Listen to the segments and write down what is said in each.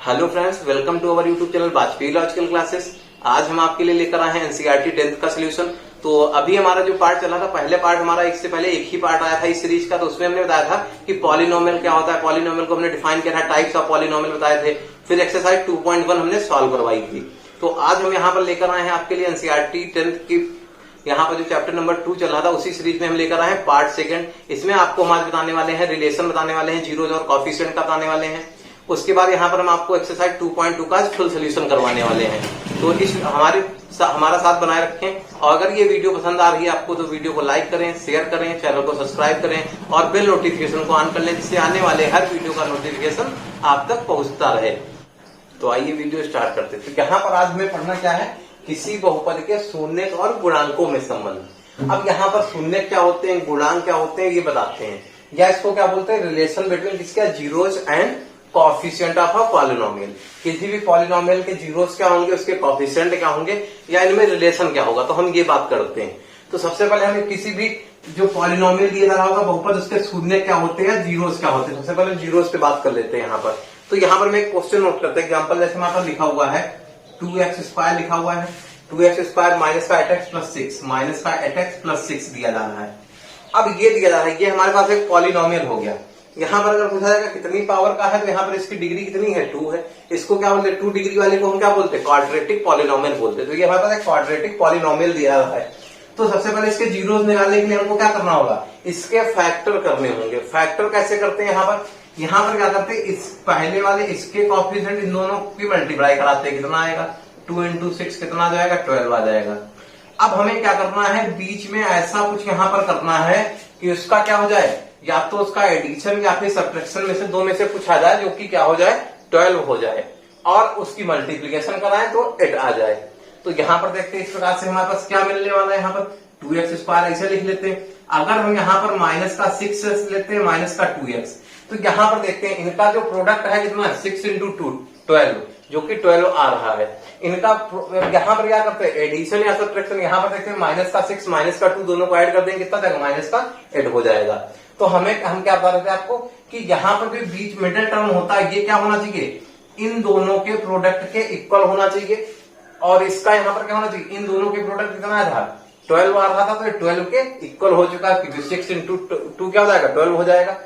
Hello friends, welcome to our YouTube channel Vajpayee logical classes. आज हम आपके लिए लेकर आए हैं एनसीईआरटी 10th का सोल्यूशन। तो अभी हमारा जो पार्ट चला था, पहले पार्ट हमारा इससे पहले एक ही पार्ट आया था इस सीरीज का, तो उसमें हमने बताया था कि पॉलिनोमियल क्या होता है। पॉलिनोमियल को हमने डिफाइन किया था, टाइप्स ऑफ पॉलिनोमियल बताए थे। फिर एक्सरसाइज 2.1 हमने सॉल्व करवाई थी। तो आज हम यहाँ पर लेकर आए हैं आपके लिए एनसीईआरटी 10th की, यहाँ पर जो चैप्टर नंबर 2 चल रहा था उसी सीरीज में हम लेकर आए हैं पार्ट सेकंड। इसमें आपको हम आज बताने वाले हैं रिलेशन बताने वाले हैं, जीरोज और कॉफिशिएंट का बताने वाले हैं। उसके बाद यहाँ पर हम आपको एक्सरसाइज 2.2 का फुल सोल्यूशन करवाने वाले हैं। तो इस हमारा साथ बनाए रखें, और अगर ये वीडियो पसंद आ रही है आपको तो वीडियो को लाइक करें, शेयर करें, चैनल को सब्सक्राइब करें और बेल नोटिफिकेशन को ऑन कर लें, जिससे आने वाले हर वीडियो का नोटिफिकेशन आप तक पहुंचता रहे। तो आइए वीडियो स्टार्ट करते हैं। तो यहाँ पर आज हमें पढ़ना क्या है, किसी बहुपद के शून्य और गुणांकों में संबंध। अब यहाँ पर शून्य क्या होते हैं, गुणांक क्या होते हैं, ये बताते हैं, या इसको क्या बोलते हैं, रिलेशन बिटवीन किसका, zeros and coefficient of a polynomial. किसी भी पॉलिनोमियल के जीरोस क्या होंगे, उसके कॉफिशिएंट क्या होंगे, या इनमें रिलेशन क्या होगा। तो हम ये बात करते हैं। तो सबसे पहले हमें किसी भी जो पॉलिनोमियल दिया जा रहा होगा बहुपद, उसके शून्य क्या होते हैं, जीरोस क्या होते हैं। सबसे पहले जीरोस पे बात कर लेते हैं यहाँ पर। तो यहाँ पर मैं एक क्वेश्चन नोट करते हैं। एग्जाम्पल जैसे हमारे पास लिखा हुआ है 2x² लिखा हुआ है, 2x² माइनस का 8x प्लस 6, माइनस का 8x प्लस 6 दिया जा रहा है। अब ये दिया जा रहा है, ये हमारे पास एक पॉलिनोमियल हो गया। यहाँ पर अगर पूछा जाएगा कितनी पावर का है, तो यहाँ पर इसकी डिग्री कितनी है, 2 है। इसको क्या बोलते हैं, 2 डिग्री वाले को हम क्या बोलते हैं, क्वाड्रेटिक पॉलिनोमियल बोलते हैं। तो ये हमारे पास एक क्वाड्रेटिक पॉलिनोमियल दिया रहा है। तो सबसे पहले इसके जीरोस निकालने के लिए हमको क्या करना होगा, इसके फैक्टर करने होंगे। फैक्टर कैसे करते हैं, यहाँ पर क्या करते हैं, इस पहले वाले इसके कॉफिशिएंट इन दोनों की मल्टीप्लाई कराते हैं। कितना आएगा, 2 into 6 कितना आ जाएगा, 12 आ जाएगा। अब हमें क्या करना है, बीच में ऐसा कुछ यहाँ पर करना है कि उसका क्या हो जाए, या तो उसका एडिशन या फिर सब्ट्रैक्शन में से दो में से कुछ आ जाए, जो कि क्या हो जाए, 12 हो जाए, और उसकी मल्टीप्लीकेशन कराएं तो 8 आ जाए। तो यहाँ पर देखते हैं इस प्रकार से हमारे पास क्या मिलने वाला है। यहाँ पर 2x² ऐसे लिख लेते हैं। अगर हम यहाँ पर माइनस का 6 लेते हैं, माइनस का 2x, तो यहाँ पर देखते हैं इनका जो प्रोडक्ट है कितना है, 6 into 2 12, जो कि 12 आ रहा है। इनका यहाँ पर क्या करते हैं, एडिशन या सब्ट्रैक्शन। यहाँ पर देखते हैं माइनस का 6 माइनस का 2 दोनों को ऐड कर देंगे, कितना जाएगा, माइनस का 8 हो जाएगा। तो हम क्या बता रहे थे आपको कि यहाँ पर जो बीच मिडिल टर्म होता है, ये क्या होना चाहिए, इन दोनों के प्रोडक्ट के इक्वल होना चाहिए। और इसका यहाँ पर क्या होना चाहिए, इन दोनों के प्रोडक्ट कितना था, 12 आ रहा था, तो 12 के इक्वल हो चुका है, क्योंकि 6 into 2 क्या हो जाएगा, 12 हो जाएगा।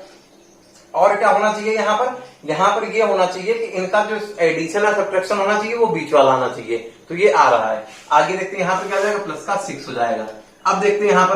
और क्या होना चाहिए यहाँ पर ये होना चाहिए कि इनका जो एडिशन या सब्ट्रैक्शन होना चाहिए वो बीच वाला आना चाहिए। तो ये आ रहा है। आगे देखते हैं यहाँ पर क्या हो जाएगा, प्लस का 6 हो जाएगा। अब देखते हैं यहाँ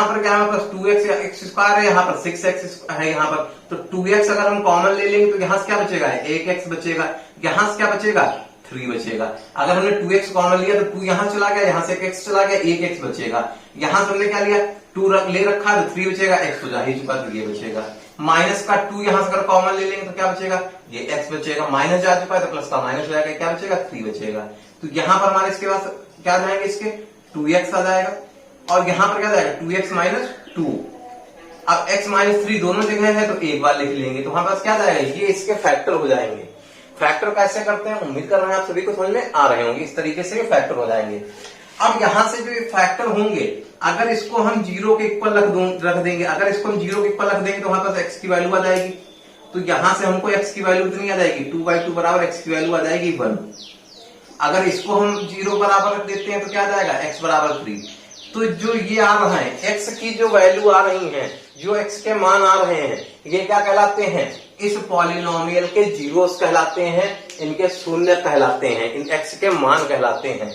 पर क्या है, प्लस 2x या x² है, यहाँ पर 6x है यहाँ पर। तो 2x अगर हम कॉमन ले लेंगे तो यहाँ से क्या बचेगा, 1x बचेगा। यहाँ से क्या बचेगा, 3 बचेगा। अगर हमने 2x कॉमन लिया तो 2 यहाँ चला गया, यहाँ से 1x चला गया, 1x बचेगा। यहाँ से हमने क्या लिया, 2 ले रखा तो 3 बचेगा, x तो जा ही चुका तो ये बचेगा। माइनस का 2 यहाँ से अगर कॉमन ले लेंगे तो क्या बचेगा, ये x बचेगा। माइनस जा चुका है तो प्लस का माइनस हो जाएगा, क्या बचेगा, 3 बचेगा। तो यहाँ पर हमारे इसके पास क्या जाएंगे, इसके 2x आ जाएगा, और यहाँ पर क्या जाएगा, 2x माइनस 2। अब x माइनस 3 दोनों जगह है तो एक बार लिख लेंगे, तो हमारे पास क्या जाएगा, ये इसके फैक्टर हो जाएंगे। फैक्टर कैसे करते हैं, उम्मीद कर रहे हैं आप सभी को समझ में आ रहे होंगे। इस तरीके से ये फैक्टर हो जाएंगे। अब यहां से जो ये फैक्टर होंगे, अगर इसको हम 0 के इक्वल रख देंगे, अगर इसको हम 0 के इक्वल रख देंगे तो हमारे पास x की वैल्यू आ जाएगी। तो यहां से हमको x की वैल्यू कितनी आ जाएगी, 2/2 बराबर x की वैल्यू आ जाएगी 1। अगर इसको हम 0 बराबर रख देते हैं तो क्या आ जाएगा, x बराबर 3। तो जो ये आ रहा है, x की जो वैल्यू आ रही है, जो x के मान आ रहे हैं, ये क्या कहलाते हैं, इस पॉलिनोमियल के जीरोस कहलाते हैं, इनके शून्य कहलाते हैं, इन x के मान कहलाते हैं।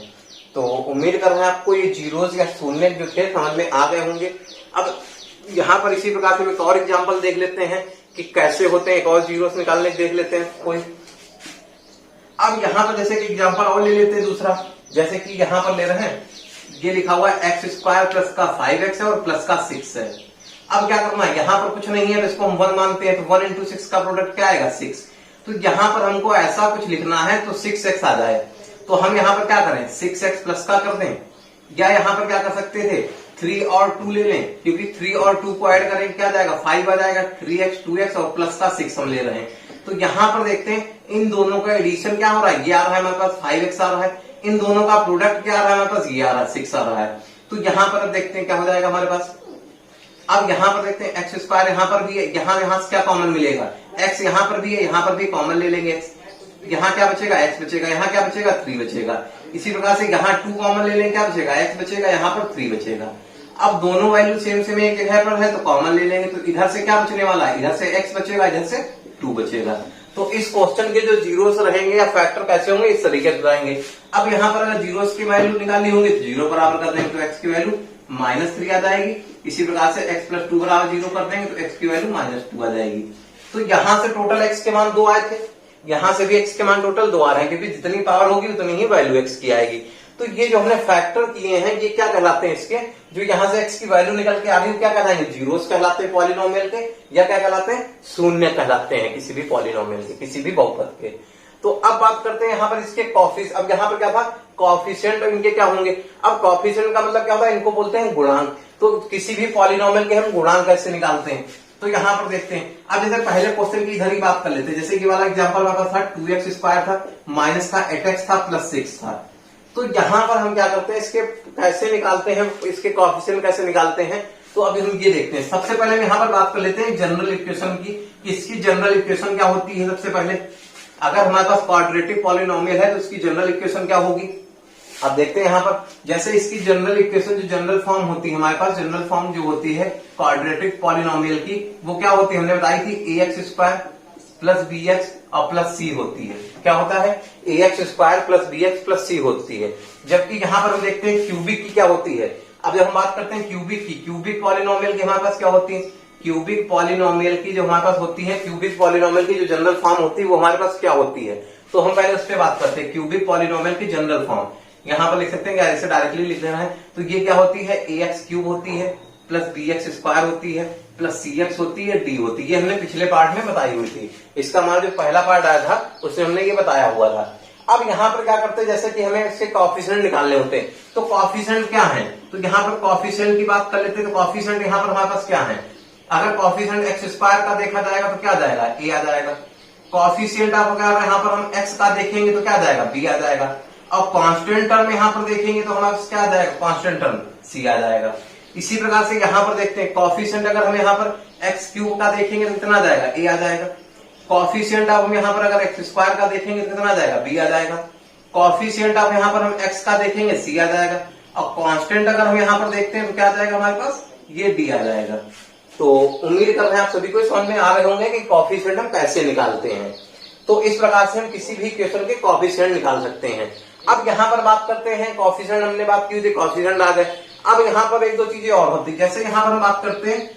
तो उम्मीद कर रहे हैं आपको ये जीरोस या शून्य जो थे समझ में आ गए होंगे। अब यहाँ पर इसी प्रकार से एक और एग्जांपल देख लेते हैं कि कैसे होते हैं, एक और जीरोस निकालने देख लेते हैं कोई। अब यहाँ पर जैसे कि एग्जांपल और ले लेते हैं दूसरा, जैसे कि यहाँ पर ले रहे हैं, ये लिखा हुआ है x² प्लस का 5x है और प्लस का 6 है। अब क्या करना है, यहाँ पर कुछ नहीं है तो इसको हम 1 मानते हैं, तो 1 into 6 का प्रोडक्ट क्या आएगा, 6। तो यहाँ पर हमको ऐसा कुछ लिखना है तो 6x आ जाए। तो हम यहाँ पर क्या करें, 6x प्लस का कर दें, या यहाँ पर क्या कर सकते थे, 3 और 2 ले लें, क्योंकि 3 और 2 को ऐड करेंगे क्या आ जाएगा, 5 आ जाएगा। 3x 2x और प्लस का 6 हम ले रहे हैं। तो यहाँ पर देखते हैं इन दोनों का एडिशन क्या हो रहा है, ये आ रहा है हमारे पास 5x आ रहा है। इन दोनों का प्रोडक्ट क्या आ रहा है हमारे पास, ये आ रहा है 6 आ रहा है। तो यहाँ पर अब देखते हैं क्या हो जाएगा हमारे पास। अब यहाँ पर देखते हैं x² यहाँ पर भी है, यहाँ से क्या कॉमन मिलेगा, x यहाँ पर भी है, यहाँ पर भी कॉमन ले लेंगे x। यहाँ क्या बचेगा, x बचेगा, यहाँ क्या बचेगा, 3 बचेगा। इसी प्रकार से यहाँ 2 कॉमन ले लेंगे, क्या बचेगा, x बचेगा, यहाँ पर 3 बचेगा। अब दोनों वैल्यू सेम सेम एक जगह पर है तो कॉमन ले लेंगे, तो इधर से क्या बचने वाला है, इधर से x बचेगा, इधर से 2 बचेगा। तो इस क्वेश्चन के जो जीरोस रहेंगे या फैक्टर कैसे होंगे, इस तरीके से रहेंगे। अब यहाँ पर अगर जीरोस की वैल्यू निकालनी होगी तो 0 बराबर कर देंगे तो x की वैल्यू -3 आ जाएगी। इसी प्रकार से x + 2 बराबर 0 कर देंगे तो x की वैल्यू -2 आ जाएगी। तो यहाँ से टोटल x के मान 2 आए थे, यहाँ से भी x के मान टोटल 2 आ रहे हैं, क्योंकि जितनी पावर होगी उतनी ही वैल्यू x की आएगी। तो ये जो हमने फैक्टर किए हैं ये क्या कहलाते हैं, इसके जो यहाँ से x की वैल्यू निकल के आ रही है क्या कहलाएंगे, जीरोस कहलाते हैं पॉलिनोमियल के, या क्या कहलाते हैं, शून्य कहलाते हैं किसी भी पॉलिनोमियल के, किसी भी बहुपद के। तो अब बात करते हैं यहाँ पर इसके कॉफिशिएंट। अब यहाँ पर क्या था, कॉफिशिएंट इनके क्या होंगे। अब कॉफिशिएंट का मतलब क्या होता है, इनको बोलते हैं गुणांक। तो किसी भी पॉलिनोमियल के हम गुणांक कैसे निकालते हैं, तो यहाँ पर देखते हैं। अब जैसे पहले क्वेश्चन की इधर ही बात कर लेते हैं, जैसे कि वाला एग्जांपल हमारे पास था 2x² था, माइनस था 8x था, +6 था। तो यहाँ पर हम क्या करते हैं, इसके कैसे निकालते हैं, इसके कॉफिशिएंट कैसे निकालते हैं, तो अभी हम ये देखते हैं। सबसे पहले हम यहाँ पर बात कर लेते हैं जनरल इक्वेशन की। इसकी जनरल इक्वेशन क्या होती है, सबसे पहले अगर हमारे पास क्वाड्रेटिक पॉलिनोमियल है तो इसकी जनरल इक्वेशन क्या होगी। अब देखते हैं यहाँ पर, जैसे इसकी जनरल इक्वेशन जो जनरल फॉर्म होती है हमारे पास, जनरल फॉर्म जो होती है क्वाड्रेटिक पॉलिनोमियल की, वो क्या होती है, हमने बताई थी ax² + bx और +c होती है। क्या होता है, ax² + bx + c होती है। जबकि यहाँ पर हम देखते हैं क्यूबिक की क्या होती है। अब जब हम बात करते हैं क्यूबिक की, क्यूबिक पॉलिनोमियल की हमारे पास क्या होती है, क्यूबिक पॉलिनोमियल की जो हमारे पास होती है, क्यूबिक पॉलिनोमियल की जो जनरल फॉर्म होती है वो हमारे पास क्या होती है। तो हम पहले उस पर बात करते हैं, क्यूबिक पॉलिनोमियल की जनरल फॉर्म। यहाँ पर लिख सकते हैं, ऐसे डायरेक्टली लिख देना है। तो ये क्या होती है, ax³ होती है, +bx² होती है, +cx होती है, d होती है। ये हमने पिछले पार्ट में बताई हुई थी। इसका हमारा जो पहला पार्ट आया था उसमें हमने ये बताया हुआ था। अब यहाँ पर क्या करते हैं, जैसे कि हमें इसके कॉफिशिएंट निकालने होते हैं, तो कॉफिशिएंट क्या है, तो यहाँ पर कॉफिशिएंट की बात कर लेते हैं। तो कॉफिशिएंट यहाँ पर हमारे पास क्या है, अगर कॉफिशिएंट x² का देखा जाएगा तो क्या आ जाएगा, a आ जाएगा। कॉफिशिएंट आप अगर यहाँ पर हम x का देखेंगे तो क्या आ जाएगा, b आ जाएगा। अब कांस्टेंट टर्म यहाँ पर देखेंगे तो हमारे पास क्या आ जाएगा, कांस्टेंट टर्म c आ जाएगा। इसी प्रकार से यहाँ पर देखते हैं कॉफिशिएंट, अगर हम यहाँ पर x³ का देखेंगे तो कितना आ जाएगा, a आ जाएगा। कॉफिशिएंट आप हम यहाँ पर अगर x² का देखेंगे तो कितना आ जाएगा, b आ जाएगा। कॉफिशिएंट आप यहाँ पर हम x का देखेंगे c आ जाएगा। और कांस्टेंट अगर हम यहाँ पर देखते हैं तो क्या आ जाएगा हमारे पास, ये d आ जाएगा। तो उम्मीद कर रहे हैं आप सभी को समझ में आ रहे होंगे कि कॉफिशिएंट हम कैसे निकालते हैं। तो इस प्रकार से हम किसी भी इक्वेशन के कॉफिशिएंट निकाल सकते हैं। अब यहाँ पर बात करते हैं, कॉफिशिएंट हमने बात की थी, कॉफिशिएंट आ गए। अब यहाँ पर एक दो चीजें और होती है, जैसे यहाँ पर हम बात करते हैं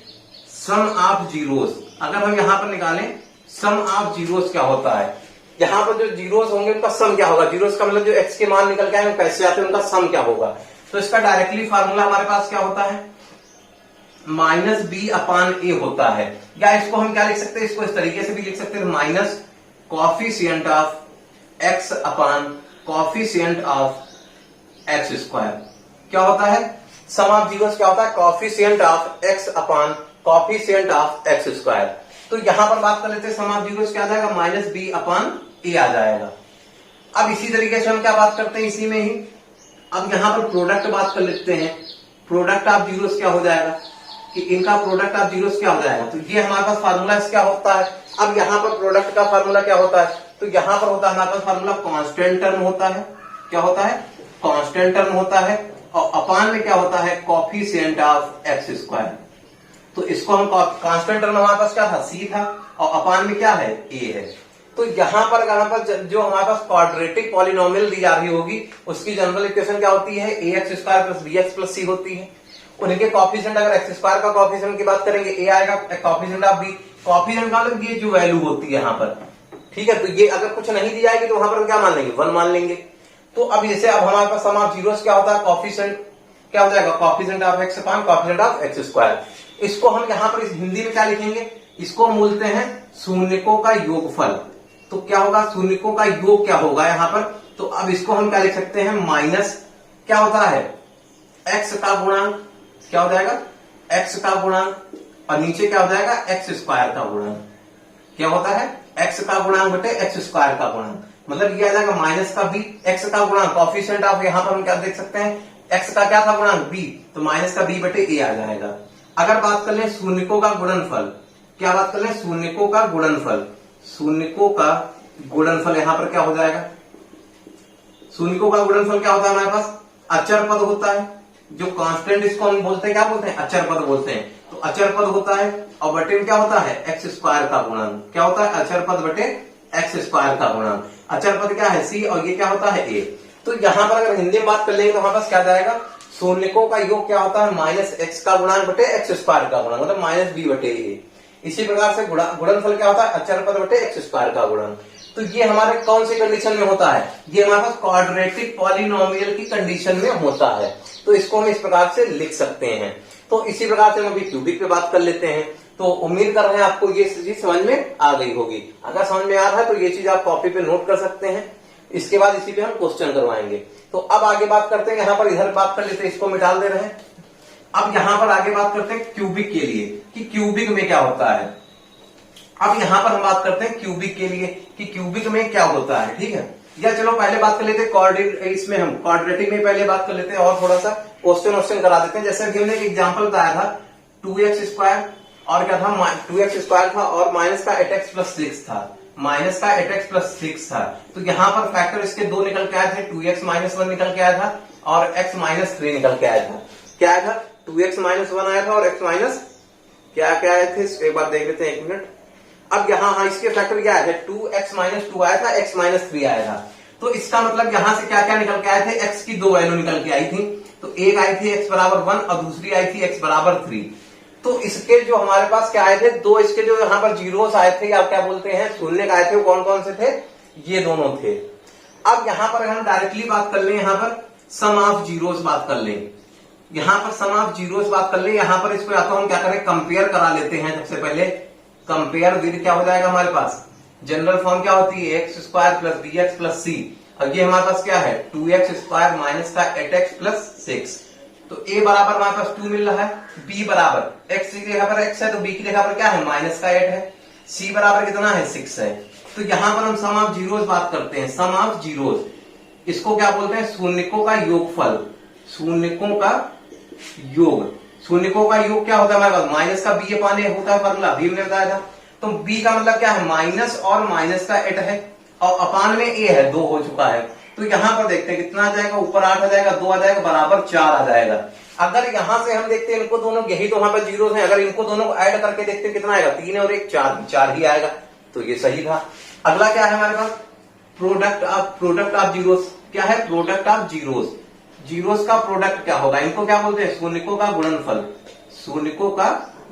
सम ऑफ जीरोस। अगर हम यहाँ पर निकालें सम ऑफ जीरोस क्या होता है, यहाँ पर जो जीरोस होंगे उनका सम क्या होगा। जीरोस का मतलब जो x के मान निकल के आए कैसे आते हैं, उनका सम क्या होगा। तो इसका डायरेक्टली फार्मूला हमारे पास क्या होता है, -b/a होता है। या इसको हम क्या लिख सकते हैं, इसको इस तरीके से भी लिख सकते हैं, minus coefficient of x upon coefficient of x²। क्या होता है, सम ऑफ जीरोस क्या होता है, coefficient of x upon coefficient of x²। तो यहां पर बात कर लेते हैं, सम ऑफ जीरोस क्या आ जाएगा, -b/a आ जाएगा। अब इसी तरीके से हम क्या बात करते हैं, इसी में ही अब यहां पर प्रोडक्ट बात कर लेते हैं। प्रोडक्ट ऑफ जीरोस क्या हो जाएगा, कि इनका प्रोडक्ट ऑफ जीरोस क्या हो जाएगा। तो ये हमारे पास फार्मूला क्या होता है। अब यहाँ पर प्रोडक्ट का फार्मूला क्या होता है, तो यहाँ पर होता है हमारे पास फार्मूला कांस्टेंट टर्म होता है। क्या होता है, कांस्टेंट टर्म होता है। और अपान में क्या होता है, कॉफिशिएंट ऑफ x²। तो इसको हम कांस्टेंट टर्म हमारे पास क्या था, c था, और अपान में क्या है, a है। तो यहाँ पर जो हमारे पास क्वाड्रेटिक पॉलिनोमियल दी जा रही होगी उसकी जनरल इक्वेशन क्या होती है, ax² + bx + c होती है। उनके कॉफिशिएंट, अगर x² का कॉफिशिएंट की बात करेंगे a आएगा, कॉफिशिएंट ऑफ b, कॉफिशिएंट का मतलब ये जो वैल्यू होती है यहाँ पर, ठीक है। तो ये अगर कुछ नहीं दी जाएगी तो वहां पर हम क्या मान लेंगे, 1 मान लेंगे। तो अब जैसे अब हमारे पास सम ऑफ जीरोस क्या होता है, कॉफिशिएंट क्या हो जाएगा, coefficient of x upon coefficient of x²। इसको हम यहाँ पर इस हिंदी में क्या लिखेंगे, इसको हम बोलते हैं शून्यकों का योगफल। तो क्या होगा, शून्यकों का योग क्या होगा यहाँ पर। तो अब इसको हम क्या लिख सकते हैं, माइनस क्या होता है, x का गुणांक क्या हो जाएगा, x का गुणांक, और नीचे क्या हो जाएगा, x² का गुणांक। क्या होता है, x का गुणांक बटे x² का गुणांक। मतलब ये आ जाएगा माइनस का b, x का गुणांक कॉफिशिएंट ऑफ, यहाँ पर हम क्या देख सकते हैं, x का क्या था गुणांक b, तो माइनस का b बटे a आ जाएगा। अगर बात कर ले शून्यकों का गुणनफल, क्या बात कर ले, शून्यकों का गुणनफल, शून्यकों का गुणनफल यहां पर क्या हो जाएगा, शून्यकों का गुणनफल क्या होता है हमारे पास, अचर पद होता है। जो कांस्टेंट इसको हम बोलते हैं, क्या बोलते हैं, अचर पद बोलते हैं। तो अचर पद होता है और बटे में क्या होता है, एक्स स्क्वायर का गुणन। क्या होता है, अचर पद बटे एक्स स्क्वायर का गुणन। अचर पद क्या है, सी, और ये क्या होता है, ए। तो यहां पर अगर हिंदी में बात कर लेंगे तो हमारे पास क्या जाएगा, शून्यकों का योग क्या होता है, माइनस एक्स का गुणांक बटे एक्स स्क्वायर का गुणन, मतलब माइनस बी बटे ए। इसी प्रकार से गुणनफल क्या होता है, अचर पद बटे एक्स स्क्वायर का गुणन। तो ये हमारे कौन सी कंडीशन में होता है, ये हमारे पास क्वाड्रेटिक पॉलिनोमियल की कंडीशन में होता है। तो इसको हम इस प्रकार से लिख सकते हैं। तो इसी प्रकार से हम अभी क्यूबिक पे बात कर लेते हैं। तो उम्मीद कर रहे हैं आपको ये चीज समझ में आ गई होगी। अगर समझ में आ रहा है तो ये चीज आप कॉपी पे नोट कर सकते हैं। इसके बाद इसी पे हम क्वेश्चन करवाएंगे। तो अब आगे बात करते हैं, यहाँ पर इधर बात कर लेते हैं, इसको मिटा दे रहे हैं। अब यहाँ पर आगे बात करते हैं क्यूबिक के लिए कि क्यूबिक में क्या होता है। अब यहाँ पर हम बात करते हैं क्यूबिक के लिए कि क्यूबिक में क्या होता है, ठीक है। या चलो पहले बात कर लेते हैं इसमें हम क्वाड्रेटिक में पहले बात कर लेते हैं और थोड़ा सा क्वेश्चन करा देते हैं। जैसे हमने एक एग्जाम्पल बताया था 2x स्क्वायर और क्या था, 2x स्क्वायर था और माइनस का 8x प्लस 6 था, माइनस का 8x प्लस 6 था। तो यहाँ पर फैक्टर इसके दो निकल के आए थे, 2x माइनस 1 निकल के आया था और x माइनस 3 निकल के आया था। क्या आया था, 2x माइनस 1 आया था और x माइनस क्या आए थे, एक बार देख लेते हैं, एक मिनट। अब यहाँ इसके फैक्टर क्या आया था, 2x माइनस 2 आया था, x माइनस 3 आया था। तो इसका मतलब यहाँ से क्या क्या निकल के आए थे, x की दो वैल्यू निकल के आई थी। तो एक आई थी x बराबर 1 और दूसरी आई थी x बराबर 3। तो इसके जो हमारे पास क्या आए थे, दो इसके जो यहाँ पर जीरोस आए थे या क्या बोलते हैं शून्य आए थे, वो कौन कौन से थे, ये दोनों थे। अब यहाँ पर हम डायरेक्टली बात कर लें, यहाँ पर सम ऑफ जीरोस बात कर लें, यहाँ पर सम ऑफ जीरोस बात कर लें। यहाँ पर इसको या तो हम क्या करें, कंपेयर करा लेते हैं। सबसे पहले कंपेयर विद क्या हो जाएगा हमारे पास, जनरल फॉर्म क्या होती है, X square plus B X plus C. और ये हमारे पास क्या है, 2x स्क्वायर माइनस का 8x प्लस 6। तो a बराबर हमारे पास 2 मिल रहा है, b बराबर x की जगह पर x है तो b की जगह पर क्या है, माइनस का 8 है, c बराबर कितना है, 6 है। तो यहाँ पर हम सम ऑफ जीरोस बात करते हैं, सम ऑफ जीरोस, इसको क्या बोलते हैं, शून्यकों का योगफल। शून्यकों का योग, शून्यकों का योग क्या होता है हमारे पास, माइनस का b अपान a होता है, फॉर्मूला b ने बताया था। तो b का मतलब क्या है, माइनस और माइनस का 8 है और अपान में a है, 2 हो चुका है। तो यहाँ पर देखते हैं कितना आ जाएगा, ऊपर 8 आ जाएगा, 2 आ जाएगा, बराबर 4 आ जाएगा। अगर यहां से हम देखते हैं इनको दोनों, यही तो वहां पर जीरो हैं, अगर इनको दोनों को ऐड करके देखते हैं कितना आएगा, 3 और 1 4 ही आएगा। तो ये सही था। अगला क्या है हमारे पास, प्रोडक्ट ऑफ जीरोस। क्या है, प्रोडक्ट ऑफ जीरोस। जीरोस का प्रोडक्ट क्या होगा, इनको क्या बोलते हैं, शून्यकों का गुणनफल। शून्यकों का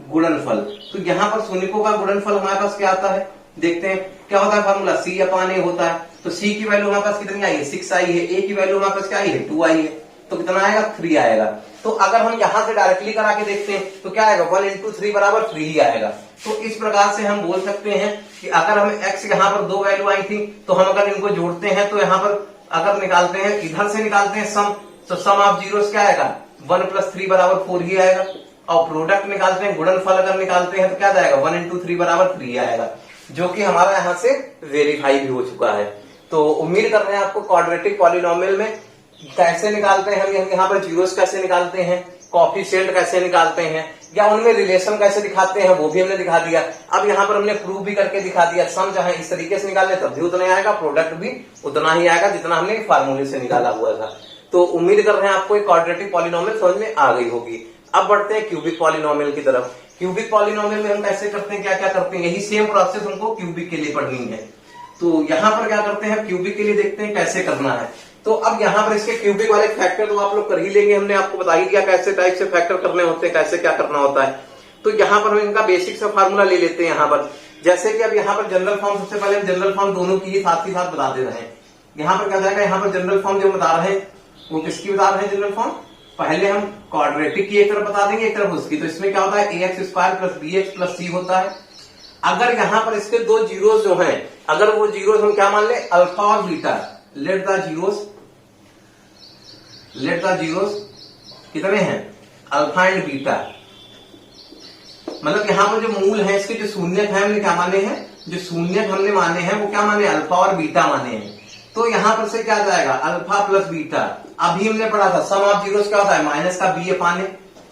गुणनफल। तो यहाँ पर शून्यकों का गुणनफल हमारे पास क्या आता है, देखते हैं क्या होता है, फॉर्मूला c अपान a होता है। तो c की वैल्यू हमारे पास कितनी आई है, 6 आई है, a की वैल्यू हमारे पास क्या आई है, 2 आई है। तो कितना आएगा, 3 आएगा। तो अगर हम यहां से डायरेक्टली करा के देखते हैं तो क्या आएगा, 1 इंटू 3 बराबर 3 ही आएगा। तो इस प्रकार से हम बोल सकते हैं कि अगर हम x यहाँ पर दो वैल्यू आई थी तो हम अगर इनको जोड़ते हैं तो यहाँ पर अगर निकालते हैं, इधर से निकालते हैं सम, तो सम ऑफ जीरोस क्या आएगा, 1 प्लस 3 बराबर 4 ही आएगा। और प्रोडक्ट निकालते हैं, गुणनफल अगर निकालते हैं तो क्या जाएगा, 1 इंटू 3 बराबर 3 आएगा, जो कि हमारा यहाँ से वेरीफाई भी हो चुका है। तो उम्मीद कर रहे हैं आपको क्वाड्रेटिक पॉलिनोमियल में कैसे निकालते हैं हम यहाँ पर जीरोस कैसे निकालते हैं, कोएफिशिएंट कैसे निकालते हैं, या उनमें रिलेशन कैसे दिखाते हैं, वो भी हमने दिखा दिया। अब यहाँ पर हमने प्रूव भी करके दिखा दिया, सम चाहे इस तरीके से निकाल ले तब भी उतना ही आएगा, प्रोडक्ट भी उतना ही आएगा जितना हमने फार्मूले से निकाला हुआ था। तो उम्मीद कर रहे हैं आपको क्वाड्रेटिक पॉलिनोमियल समझ में आ गई होगी। अब बढ़ते हैं क्यूबिक पॉलिनोमियल की तरफ। क्यूबिक पॉलिनोमियल में हम कैसे करते हैं, क्या क्या करते हैं, यही सेम प्रोसेस हमको क्यूबिक के लिए पढ़नी है। तो यहाँ पर क्या करते हैं, क्यूबिक के लिए देखते हैं कैसे करना है। तो अब यहाँ पर इसके क्यूबिक वाले फैक्टर तो आप लोग कर ही लेंगे, हमने आपको बता ही दिया कैसे टाइप से फैक्टर करने होते हैं, कैसे क्या करना होता है। तो यहाँ पर हम इनका बेसिक सा फार्मूला ले लेते हैं यहाँ पर। जैसे कि अब यहाँ पर जनरल फॉर्म, सबसे पहले हम जनरल फॉर्म दोनों की ही साथ बता दे रहे हैं। यहाँ पर क्या जाएगा, यहाँ पर जनरल फॉर्म जो बता रहे हैं वो किसकी बता रहे हैं, जनरल फॉर्म पहले हम क्वाड्रेटिक की एक तरफ बता देंगे, एक तरफ उसकी। तो इसमें क्या होता है, ax square plus bx plus c होता है। अगर यहाँ पर इसके दो जीरोस जो हैं, अगर वो जीरोस हम क्या मान ले, अल्फा और बीटा, लेट द जीरोस कितने हैं, अल्फा एंड बीटा। मतलब यहाँ पर जो मूल है इसके, जो शून्यक है हमने क्या माने हैं, जो शून्यक हमने माने हैं वो क्या माने, अल्फा और बीटा माने हैं। तो यहाँ पर से क्या जाएगा, अल्फा प्लस बीटा। अभी हमने पढ़ा था सम ऑफ जीरोस क्या होता है, माइनस का b अपान ए,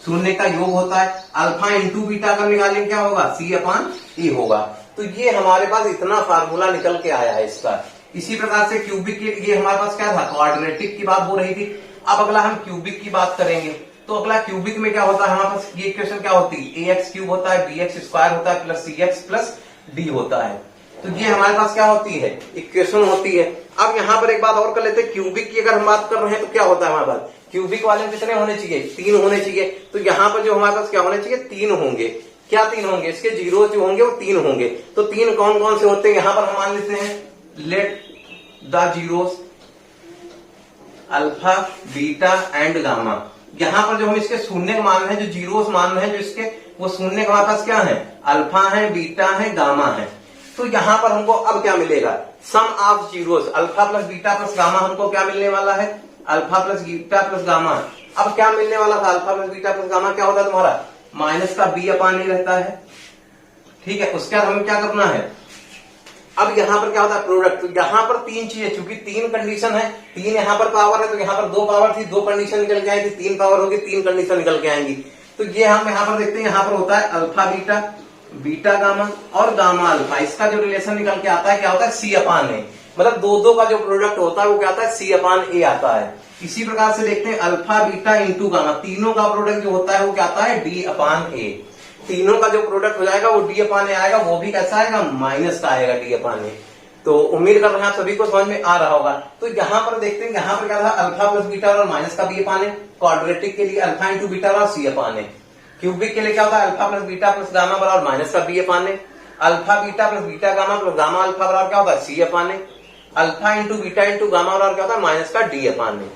शून्य का योग होता है। अल्फा इंटू बीटा का निकालेंगे क्या होगा, c अपान ए होगा। तो ये हमारे पास इतना फार्मूला निकल के आया है इसका। इसी प्रकार से क्यूबिक के लिए हमारे पास क्या था, क्वाड्रेटिक की बात हो रही थी। अब अगला हम क्यूबिक की बात करेंगे। तो अगला क्यूबिक में क्या होता है हमारे पास, ये इक्वेशन क्या होती है, ए एक्स क्यूब होता है, बी एक्स स्क्वायर होता है, प्लस सी एक्स प्लस डी होता है। तो ये हमारे पास क्या होती है, इक्वेशन होती है। अब यहाँ पर एक बात और कर लेते हैं, क्यूबिक की अगर हम बात कर रहे हैं तो क्या होता है हमारे पास, क्यूबिक वाले कितने होने चाहिए, 3 होने चाहिए। तो यहाँ पर जो हमारे पास क्या होने चाहिए, 3 होंगे। क्या 3 होंगे, इसके जीरो जो होंगे वो 3 होंगे। तो 3 कौन कौन से होते हैं, यहाँ पर हम मान लेते हैं, let the zeros alpha beta and gamma. यहाँ पर जो हम इसके शून्य मान रहे हैं, जो जीरोस मान रहे हैं, जो इसके वो शून्य हमारे पास क्या है, अल्फा है, बीटा है, गामा है। तो यहाँ पर हमको अब क्या मिलेगा, sum of zeros, alpha plus beta plus gamma हमको क्या मिलने वाला है, alpha plus beta plus gamma. अब क्या मिलने वाला था, alpha plus beta plus gamma क्या होता है तुम्हारा, माइनस का बी अपान ए रहता है। ठीक है, उसके बाद हमें क्या करना है, अब यहाँ पर क्या होता है प्रोडक्ट। तो यहाँ पर 3 चीजें, चूंकि 3 कंडीशन है, 3 यहाँ पर पावर है, तो यहाँ पर 2 पावर थी, 2 कंडीशन निकल के आएगी, 3 पावर होगी, 3 कंडीशन निकल के आएंगी। तो ये हम यहाँ पर देखते हैं, यहाँ पर होता है अल्फा बीटा, बीटा गामा और गामा अल्फा। इसका जो रिलेशन निकल के आता है क्या होता है, सी अपान ए। मतलब दो का जो प्रोडक्ट होता है वो क्या आता है, सी अपान ए आता है। इसी प्रकार से देखते हैं अल्फा बीटा इंटू गामा, तीनों का प्रोडक्ट जो होता है वो क्या आता है, डी अपान ए। तीनों का जो प्रोडक्ट हो जाएगा वो डी अपान ए आएगा, वो भी कैसा आएगा, माइनस का आएगा, डी अपान ए। तो उम्मीद कर रहे हैं आप सभी को समझ में आ रहा होगा। तो यहाँ पर देखते हैं, यहाँ पर क्या था, अल्फा प्लस बीटा और माइनस का बी अपान ए। क्वाड्रेटिक के लिए अल्फा इंटू बीटा और सी अपान ए। क्यूबिक के लिए क्या होता है, alpha plus beta plus gamma बराबर माइनस का B upon A. Alpha beta plus beta gamma plus gamma alpha बराबर क्या होता है, C upon A. Alpha into beta into gamma बराबर क्या होता है, माइनस का डी अपान ए।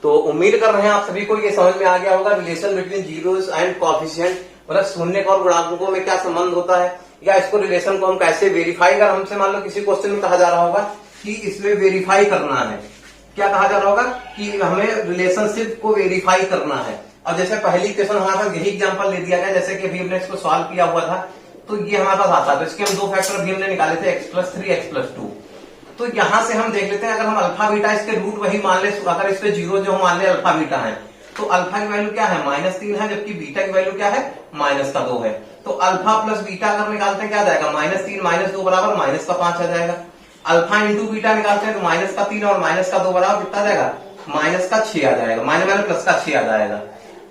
तो उम्मीद कर रहे हैं आप सभी को ये समझ में आ गया होगा, relation between zeros and coefficient, मतलब शून्य और गुणांकों में क्या संबंध होता है, या इसको रिलेशन को हम कैसे वेरीफाई, अगर हमसे मान लो किसी क्वेश्चन में कहा जा रहा होगा कि इसमें वेरीफाई करना है, क्या कहा जा रहा होगा कि हमें रिलेशनशिप को वेरीफाई करना है। अब जैसे पहली क्वेश्चन हमारे पास यही एग्जांपल ले दिया गया, जैसे कि अभी हमने इसको सॉल्व किया हुआ था, तो ये हमारे पास आता है। तो इसके हम 2 फैक्टर अभी हमने निकाले थे, x+3 x+2। तो यहां से हम देख लेते हैं, अगर हम अल्फा बीटा इसके रूट वही मान ले, अगर इसके जीरो जो हम मान ले अल्फा बीटा है, तो अल्फा की वैल्यू क्या है, -3 है, जबकि बीटा की वैल्यू क्या है, -2 है। तो अल्फा प्लस बीटा अगर निकालते हैं क्या आ जाएगा, -3 - 2 बराबर -5 आ जाएगा। अल्फा इंटू बीटा निकालते हैं तो -3 और -2 बराबर कितना आ जाएगा, -6 आ जाएगा, +6 आ जाएगा।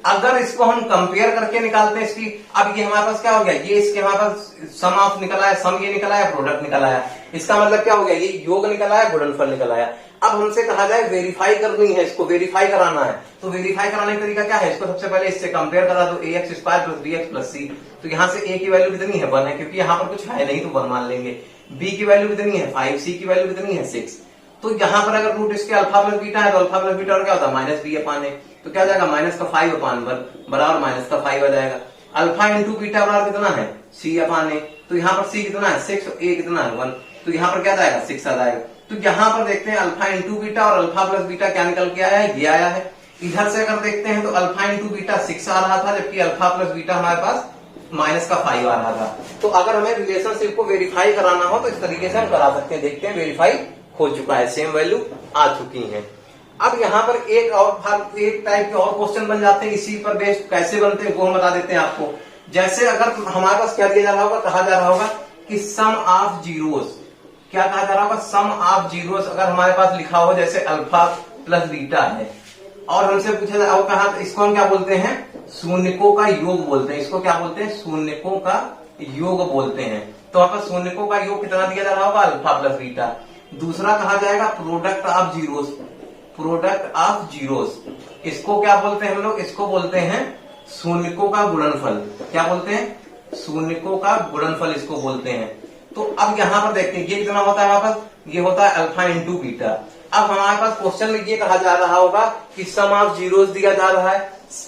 अगर इसको हम कंपेयर करके निकालते हैं इसकी, अब ये हमारे पास क्या हो गया, ये इसके हमारे पास सम ऑफ निकल आया, सम ये निकल आया, प्रोडक्ट निकल आया। इसका मतलब क्या हो गया, ये योग निकल आया, गुणनफल निकल आया। अब हमसे कहा जाए वेरीफाई करनी है, इसको वेरीफाई कराना है, तो वेरीफाई कराने का तरीका क्या है, इसको सबसे पहले इससे कंपेयर करा दो, ax² + bx + c। तो यहाँ से a की वैल्यू कितनी है, 1 है, क्योंकि यहाँ पर कुछ है नहीं तो 1 मान लेंगे। b की वैल्यू कितनी है, 5, c की वैल्यू कितनी है, 6। तो यहाँ पर अगर रूट इसके अल्फा प्लस बीटा है, तो अल्फा प्लस बीटा और क्या होता है, -b अपान ए। तो क्या जाएगा, -5/1 बराबर -5 आ जाएगा। अल्फा इंटू बीटा बराबर कितना है, c अपान ए। तो यहाँ पर c कितना है, 6, a कितना है, 1। तो यहाँ पर क्या जाएगा, 6 आ जाएगा। तो यहाँ पर देखते हैं अल्फा इंटू बीटा और अल्फा प्लस बीटा क्या निकल के आया है, ये आया है। इधर से अगर देखते हैं तो अल्फा इंटू बीटा 6 आ रहा था, जबकि अल्फा प्लस बीटा हमारे पास -5 आ रहा था। तो अगर हमें रिलेशनशिप को वेरीफाई कराना हो तो इस तरीके से हम करा सकते हैं। देखते हैं वेरीफाई हो चुका है, सेम वैल्यू आ चुकी है। अब यहाँ पर एक टाइप के और क्वेश्चन बन जाते हैं, इसी पर बेस्ड कैसे बनते हैं वो हम बता देते हैं आपको। जैसे अगर हमारे पास क्या दिया जा रहा होगा, कहा जा रहा होगा कि सम ऑफ जीरोस, क्या कहा जा रहा होगा, सम ऑफ जीरोस। अगर हमारे पास लिखा हो जैसे अल्फा प्लस बीटा है और हमसे पूछा जाए, कहा इसको हम क्या बोलते हैं, शून्यकों का योग बोलते हैं। इसको क्या बोलते हैं, शून्यकों का योग बोलते हैं। तो वहां पर शून्यकों का योग कितना दिया जा रहा होगा, अल्फा प्लस बीटा। दूसरा कहा जाएगा product of zeros, product of zeros. इसको क्या बोलते हैं हम लोग, इसको बोलते हैं शून्यकों का गुणनफल। क्या बोलते हैं, शून्यकों का गुणनफल इसको बोलते हैं। तो अब यहाँ पर देखते हैं ये कितना होता है हमारे पास, ये होता है अल्फा इंटू बीटा। अब हमारे पास क्वेश्चन में ये कहा जा रहा होगा कि सम ऑफ जीरोस दिया जा रहा है,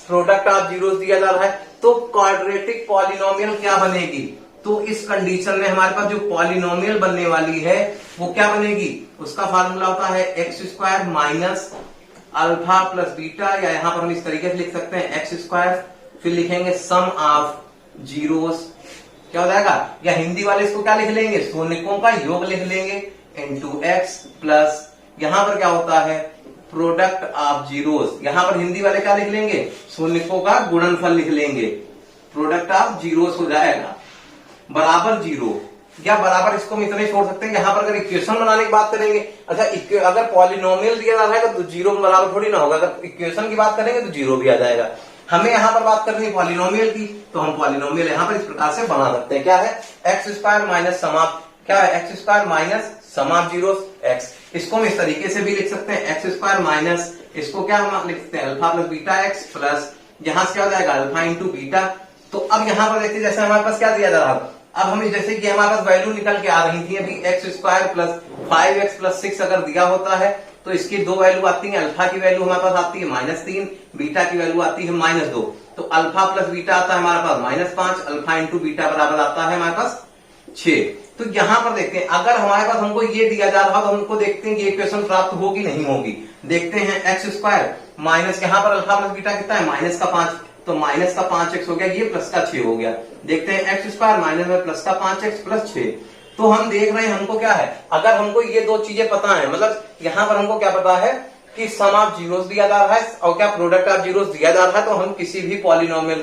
प्रोडक्ट ऑफ जीरोस दिया जा रहा है, तो क्वाड्रेटिक पॉलिनोमियल क्या बनेगी। तो इस कंडीशन में हमारे पास जो पॉलिनोमियल बनने वाली है वो क्या बनेगी, उसका फार्मूला होता है x² minus alpha plus beta, या यहां पर हम इस तरीके से लिख सकते हैं x², फिर लिखेंगे सम ऑफ जीरोस, क्या हो जाएगा, या हिंदी वाले इसको क्या लिख लेंगे, शून्यकों का योग लिख लेंगे, इंटू x प्लस यहां पर क्या होता है प्रोडक्ट ऑफ जीरोस। यहां पर हिंदी वाले क्या लिख लेंगे, शून्यकों का गुणनफल लिख लेंगे, प्रोडक्ट ऑफ जीरोस हो जाएगा बराबर 0। या बराबर इसको हम इतने छोड़ सकते हैं। यहाँ पर अगर इक्वेशन बनाने की बात करेंगे, अच्छा अगर पॉलिनोमियल दिया जा रहा है तो जीरो के बराबर थोड़ी ना होगा, अगर इक्वेशन की बात करेंगे तो जीरो भी आ जाएगा। हमें यहाँ पर बात करनी है पॉलिनोमियल की, तो हम पॉलिनोमियल यहाँ पर इस प्रकार से बना सकते हैं। क्या है, एक्स स्क्वायर माइनस समाप, क्या है, X square minus sum of zero X. इसको हम इस तरीके से भी लिख सकते हैं, एक्स स्क्वायर माइनस, इसको क्या हम लिख सकते हैं, alpha plus beta x plus, यहां से क्या हो जाएगा, अल्फा इंटू बीटा। तो अब यहाँ पर देखते जैसे हमारे पास क्या दिया जा रहा है, अब हमें जैसे कि हमारे पास वैल्यू निकल के आ रही थी अभी, x square plus 5x plus 6 अगर दिया होता है तो इसकी दो वैल्यू आती है, अल्फा की वैल्यू हमारे पास आती है -3, बीटा की वैल्यू आती है -2। तो अल्फा प्लस बीटा आता है हमारे पास -5, अल्फा इंटू बीटा बराबर आता है हमारे पास 6। तो यहां पर देखते हैं अगर हमारे पास हमको ये दिया जा रहा तो हमको देखते हैं ये इक्वेशन प्राप्त होगी नहीं होगी। देखते हैं, एक्स स्क्वायर माइनस यहाँ पर अल्फा प्लस बीटा कितना है, माइनस का 5, तो माइनस का 5x हो गया, ये प्लस का 6 हो गया। देखते हैं एक्स स्क्वायर माइनस में प्लस का 5x प्लस 6। तो हम देख रहे हैं हमको क्या है, अगर हमको ये दो चीजें पता है, मतलब यहाँ पर हमको क्या पता है कि सम ऑफ जीरोस दिया जा रहा है और क्या प्रोडक्ट ऑफ जीरोस दिया जा रहा है, तो हम किसी भी पॉलिनोमियल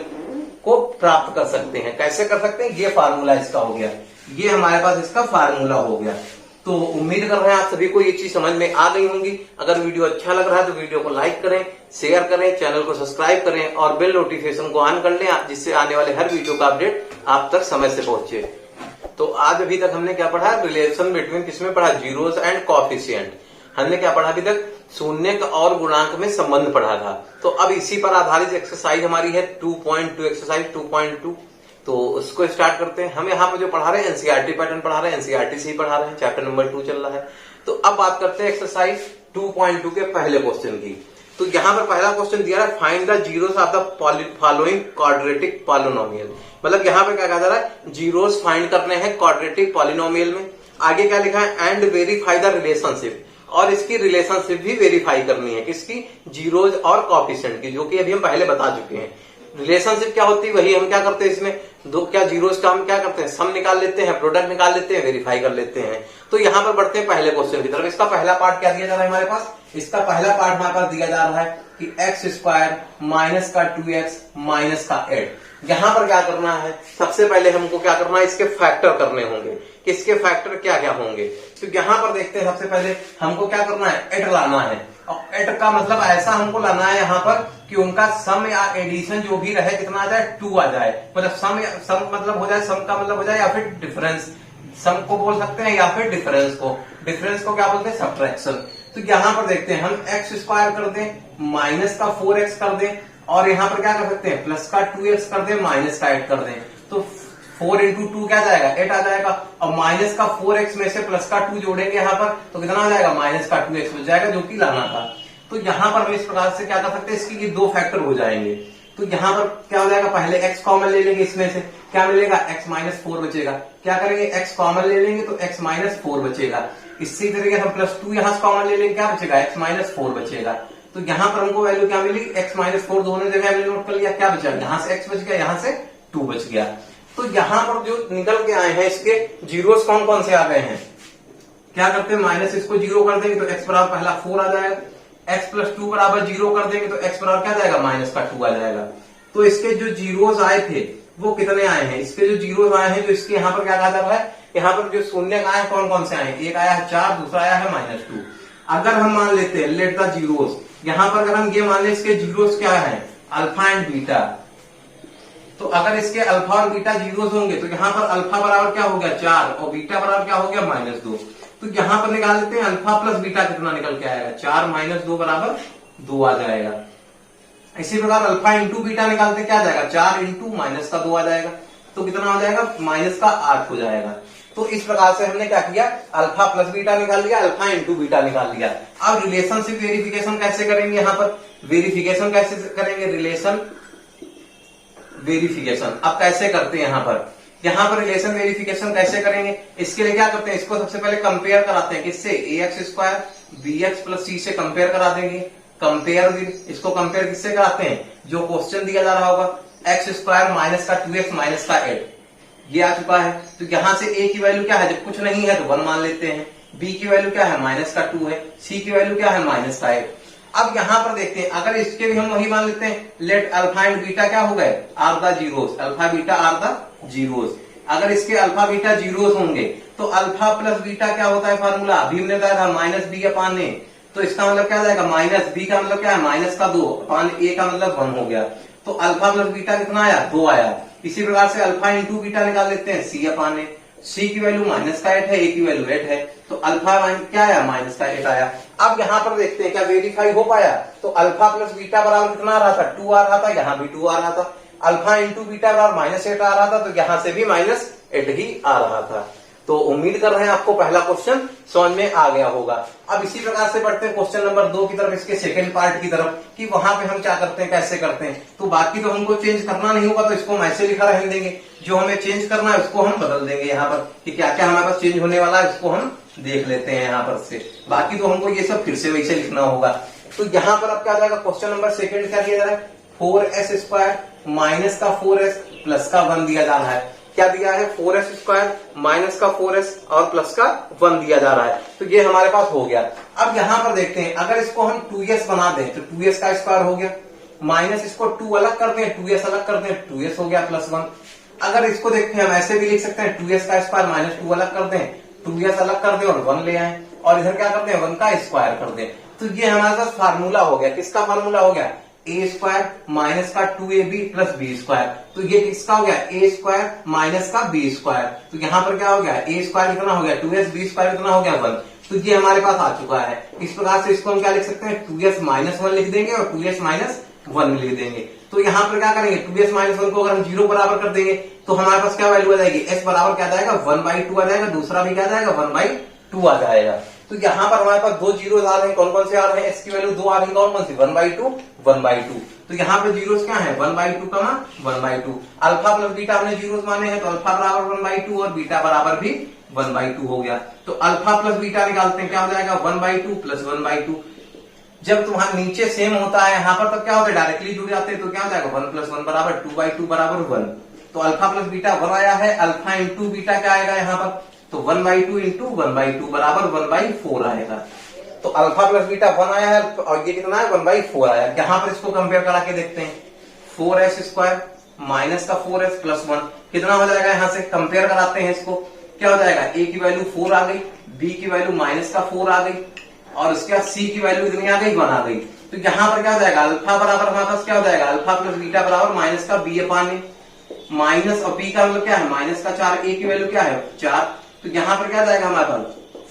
को प्राप्त कर सकते हैं। कैसे कर सकते हैं, ये फार्मूला इसका हो गया, ये हमारे पास इसका फार्मूला हो गया। तो उम्मीद कर रहे हैं आप सभी को ये चीज समझ में आ गई होंगी। अगर वीडियो अच्छा लग रहा है तो वीडियो को लाइक करें, शेयर करें, चैनल को सब्सक्राइब करें और बेल नोटिफिकेशन को ऑन कर लें, जिससे आने वाले हर वीडियो का अपडेट आप तक समय से पहुंचे। तो आज अभी तक हमने क्या पढ़ा, रिलेशन बिटवीन किसमें पढ़ा, जीरोस एंड कोएफिशिएंट। हमने क्या पढ़ा अभी तक, शून्य और गुणांक में संबंध पढ़ा था। तो अब इसी पर आधारित एक्सरसाइज हमारी है 2.2, एक्सरसाइज 2.2। तो उसको स्टार्ट करते हैं। हम यहाँ पे जो पढ़ा रहे हैं एनसीईआरटी पैटर्न पढ़ा रहे हैं, एनसीईआरटी से ही पढ़ा रहे हैं, चैप्टर नंबर 2 चल रहा है। तो अब बात करते हैं एक्सरसाइज 2.2 के पहले क्वेश्चन की। तो यहाँ पर पहला क्वेश्चन दिया है, find the zeros of the following quadratic polynomial. मतलब यहाँ पे क्या कहा जा रहा है, जीरोस फाइंड करने हैं क्वाड्रेटिक पॉलिनोमियल में। आगे क्या लिखा है, एंड वेरीफाई द रिलेशनशिप, और इसकी रिलेशनशिप भी वेरीफाई करनी है, किसकी, जीरोस और कोएफिशिएंट की, जो कि अभी हम पहले बता चुके हैं। रिलेशनशिप क्या होती है, वही हम क्या करते हैं इसमें, दो क्या जीरोस का हम क्या करते हैं, सम निकाल लेते हैं, प्रोडक्ट निकाल लेते हैं, वेरीफाई कर लेते हैं। तो यहां पर बढ़ते हैं पहले क्वेश्चन की तरफ। इसका पहला पार्ट क्या दिया जा रहा है हमारे पास, इसका पहला पार्ट हमारे पास दिया जा रहा है कि एक्स स्क्वायर माइनस का 2x माइनस का 8। यहां पर क्या करना है, सबसे पहले हमको क्या करना है, इसके फैक्टर करने होंगे। इसके फैक्टर क्या क्या होंगे, तो यहां पर देखते हैं सबसे पहले हमको क्या करना है, 8 लाना है। और 8 का मतलब ऐसा हमको लाना है यहाँ पर कि उनका सम या एडिशन जो भी रहे कितना आ जाए, 2 आ जाए। मतलब सम मतलब हो जाए, सम का मतलब हो जाए या फिर डिफरेंस, सम को बोल सकते हैं या फिर डिफरेंस को क्या बोलते हैं, सब्ट्रैक्शन। तो यहाँ पर देखते हैं हम एक्स स्क्वायर कर दें, माइनस का 4x कर दें, और यहाँ पर क्या कर सकते हैं, प्लस का 2x कर दें, माइनस का 8 कर दें। तो 4 इंटू 2 क्या जाएगा, 8 आ जाएगा। और माइनस का 4x में से प्लस का 2 जोड़ेंगे यहाँ पर, तो कितना आ जाएगा, माइनस का 2x हो जाएगा, जो कि लाना था। तो यहाँ पर हम इस प्रकार से क्या कर सकते हैं, इसकी ये दो फैक्टर हो जाएंगे। तो यहाँ पर क्या हो जाएगा, पहले x कॉमन ले लेंगे, इसमें से क्या मिलेगा, x माइनस 4 बचेगा। क्या करेंगे, x कॉमन ले लेंगे तो x माइनस 4 बचेगा। इसी तरीके से हम प्लस 2 यहाँ से कॉमन ले लेंगे, क्या बचेगा, x माइनस 4 बचेगा। तो यहाँ पर हमको वैल्यू क्या मिली, x माइनस 4 दोनों जगह हमने नोट कर लिया, क्या बचा, यहाँ से x बच गया, यहाँ से 2 बच गया। तो यहाँ पर जो निकल के आए हैं इसके जीरोस कौन कौन से आ गए हैं, क्या करते हैं, माइनस इसको 0 कर देंगे तो x बराबर पहला 4 आ जाएगा, x प्लस 2 बराबर 0 कर देंगे तो x बराबर क्या जाएगा, माइनस का 2 आ जाएगा। तो इसके जो जीरोस आए थे वो कितने आए हैं, इसके जो जीरोस आए हैं, जो इसके यहाँ पर क्या कहा जा रहा है, यहाँ पर जो शून्य आए हैं कौन कौन से आए हैं, एक आया है 4, दूसरा आया है -2। अगर हम मान लेते हैं लेट द जीरोस, यहाँ पर अगर हम ये मान ले इसके जीरोस क्या है, अल्फा एंड बीटा, तो अगर इसके अल्फा और बीटा जीरोस होंगे तो यहाँ पर अल्फा बराबर क्या हो गया 4 और बीटा बराबर क्या हो गया -2। तो यहाँ पर निकाल लेते हैं अल्फा प्लस बीटा कितना निकल के आएगा, 4 - 2 बराबर 2 आ जाएगा। इसी प्रकार अल्फा इंटू बीटा निकालते क्या आ जाएगा, 4 इंटू माइनस का 2 आ जाएगा, तो कितना हो जाएगा, माइनस का 8 हो जाएगा। तो इस प्रकार से हमने क्या किया, अल्फा प्लस बीटा निकाल लिया, अल्फा इंटू बीटा निकाल लिया। अब रिलेशनशिप वेरिफिकेशन कैसे करेंगे, यहाँ पर वेरिफिकेशन कैसे करेंगे, रिलेशन वेरिफिकेशन अब कैसे करते हैं, यहाँ पर रिलेशन वेरिफिकेशन कैसे करेंगे, इसके लिए क्या करते हैं, इसको सबसे पहले कंपेयर कराते हैं, किससे, ax square bx plus c से कंपेयर करा देंगे। कंपेयर, इसको कंपेयर किससे कराते हैं, जो क्वेश्चन दिया जा रहा होगा, एक्स स्क्वायर माइनस का 2x माइनस का 8 ये आ चुका है। तो यहाँ से a की वैल्यू क्या है, जब कुछ नहीं है तो 1 मान लेते हैं, b की वैल्यू क्या है, माइनस का 2 है, c की वैल्यू क्या है, माइनस का 8। अब यहाँ पर देखते हैं, अगर इसके भी हम वही मान लेते हैं, लेट अल्फा एंड बीटा क्या हो गए, are the zeros, alpha beta are the zeros. अगर इसके अल्फा बीटा जीरोस होंगे तो अल्फा प्लस बीटा क्या होता है फॉर्मूला, अभी हमने बताया था माइनस बी अपान ए। तो इसका मतलब क्या हो जाएगा, माइनस बी का मतलब क्या है, माइनस का 2 अपान ए का मतलब 1 हो गया। तो अल्फा प्लस बीटा कितना आया, 2 आया। इसी प्रकार से अल्फा इंटू बीटा निकाल लेते हैं, सी अपान ए। सी की वैल्यू माइनस का 8 है, ए की वैल्यू 8 है, तो अल्फा क्या आया, माइनस का 8 आया। अब यहाँ पर देखते हैं क्या वेरीफाई हो पाया। तो अल्फा प्लस बीटा बराबर कितना आ रहा था, 2 आ रहा था, यहाँ भी 2 आ रहा था। अल्फा इंटू बीटा बराबर -8 आ रहा था, तो यहाँ से भी -8 ही आ रहा था। तो उम्मीद कर रहे हैं आपको पहला क्वेश्चन समझ में आ गया होगा। अब इसी प्रकार से बढ़ते हैं क्वेश्चन नंबर 2 की तरफ, इसके सेकंड पार्ट की तरफ, कि वहां पे हम क्या करते हैं, कैसे करते हैं। तो बाकी तो हमको चेंज करना नहीं होगा, तो इसको हम ऐसे लिखा रहने देंगे। जो हमें चेंज करना है उसको हम बदल देंगे यहाँ पर, कि क्या क्या हमारे पास चेंज होने वाला है उसको हम देख लेते हैं यहाँ पर से। बाकी तो हमको ये सब फिर से वैसे लिखना होगा। तो यहाँ पर अब क्या जाएगा, क्वेश्चन नंबर सेकंड क्या दिया जा रहा है, 4s स्क्वायर माइनस का 4s प्लस का 1 दिया जा रहा है। क्या दिया है, 4s स्क्वायर माइनस का 4s और प्लस का 1 दिया जा रहा है। तो ये हमारे पास हो गया। अब यहाँ पर देखते हैं, अगर इसको हम 2s बना दें तो 2s का स्क्वायर हो गया, माइनस इसको 2 अलग कर दें, 2s अलग कर दें, 2s हो गया प्लस 1। अगर इसको देखते हैं हम ऐसे भी लिख सकते हैं, 2s का स्क्वायर माइनस 2 अलग कर दें, 2s अलग कर दें और 1 ले आए, और इधर क्या करते हैं, 1 का स्क्वायर कर दें। तो ये हमारे पास फार्मूला हो गया। किसका फार्मूला हो गया, ए स्क्वायर माइनस का 2ab प्लस बी स्क्वायर। तो ये किसका हो गया, ए स्क्वायर माइनस का बी स्क्वायर। तो यहाँ पर क्या हो गया, ए स्क्वायर कितना हो गया 2s, बी स्क्वायर कितना हो गया 1। तो ये हमारे पास आ चुका है। इस प्रकार से इसको हम क्या लिख सकते हैं, 2s माइनस 1 लिख देंगे और 2s माइनस 1 लिख देंगे। तो यहाँ पर क्या करेंगे, 2s माइनस 1 को अगर हम 0 बराबर कर देंगे तो हमारे पास क्या वैल्यू आ जाएगी, s बराबर क्या जाएगा 1/2 आ जाएगा, दूसरा भी क्या जाएगा 1/2 आ जाएगा। तो यहाँ पर हमारे पास 2 जीरो आ रहे हैं, कौन कौन से आ रहे हैं, s की वैल्यू 2 आ रही है, कौन कौन सी 1/2 1/2। तो यहाँ पे जीरोस क्या है, 1/2 का 1/2। अल्फा प्लस बीटा हमने जीरोस माने हैं, तो अल्फा बराबर 1/2 और बीटा बराबर भी 1/2 हो गया। तो अल्फा प्लस बीटा निकालते हैं, क्या हो जाएगा 1/2 प्लस 1/2। जब तुम्हारा नीचे सेम होता है यहाँ पर, तब क्या होता है, डायरेक्टली जुड़ जाते हैं। तो क्या हो जाएगा 1 + 1 बराबर 2/2 बराबर 1। तो अल्फा प्लस बीटा 1 आया है, अल्फा इंटू बीटा क्या आएगा यहाँ पर, तो 1/2 इंटू 1/2 बराबर 1/4 आएगा। तो अल्फा प्लस बीटा 1 आया है और ये कितना है 1/4 आया। यहाँ पर इसको कंपेयर करा के देखते हैं, 4s स्क्वायर माइनस का 4s प्लस 1 कितना हो जाएगा, यहाँ से कंपेयर कराते हैं इसको। क्या हो जाएगा, a की वैल्यू 4 आ गई, b की वैल्यू माइनस का 4 आ गई, और उसके बाद c की वैल्यू कितनी आ गई 1 आ गई। तो यहाँ पर क्या हो जाएगा, अल्फा बराबर हमारे पास क्या हो जाएगा, अल्फा प्लस बीटा बराबर माइनस का b अपान ए, माइनस और b का मतलब क्या है माइनस का 4, a की वैल्यू क्या है 4। तो यहाँ पर क्या जाएगा हमारे पास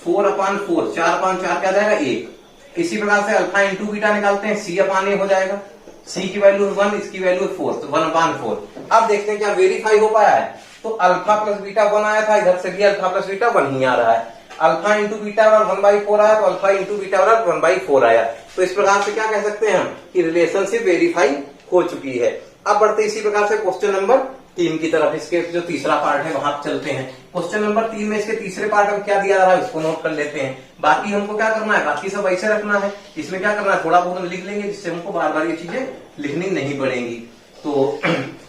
4/4, 4/4 क्या जाएगा 1। इसी प्रकार से अल्फा इंटू बीटा निकालते हैं, c अपान ए हो जाएगा, c की वैल्यू 1, इसकी वैल्यू 4, तो 1/4। अब देखते हैं क्या वेरीफाई हो पाया है। तो अल्फा प्लस बीटा 1 आया था, इधर से भी अल्फा प्लस बीटा 1 ही आ रहा है। अल्फा इंटू बीटा बराबर 1/4 आया, तो अल्फा इंटू बीटा बराबर 1/4 आया। तो इस प्रकार से क्या कह सकते हैं हम कि रिलेशनशिप वेरीफाई हो चुकी है। अब बढ़ते इसी प्रकार से क्वेश्चन नंबर 3 की तरफ, इसके जो तीसरा पार्ट है वहां चलते हैं। क्वेश्चन नंबर 3 में इसके तीसरे पार्ट में क्या दिया जा रहा है उसको नोट कर लेते हैं। बाकी हमको क्या करना है, बाकी सब ऐसे रखना है। इसमें क्या करना है, थोड़ा बहुत हम लिख लेंगे जिससे हमको बार बार ये चीजें लिखनी नहीं पड़ेंगी। तो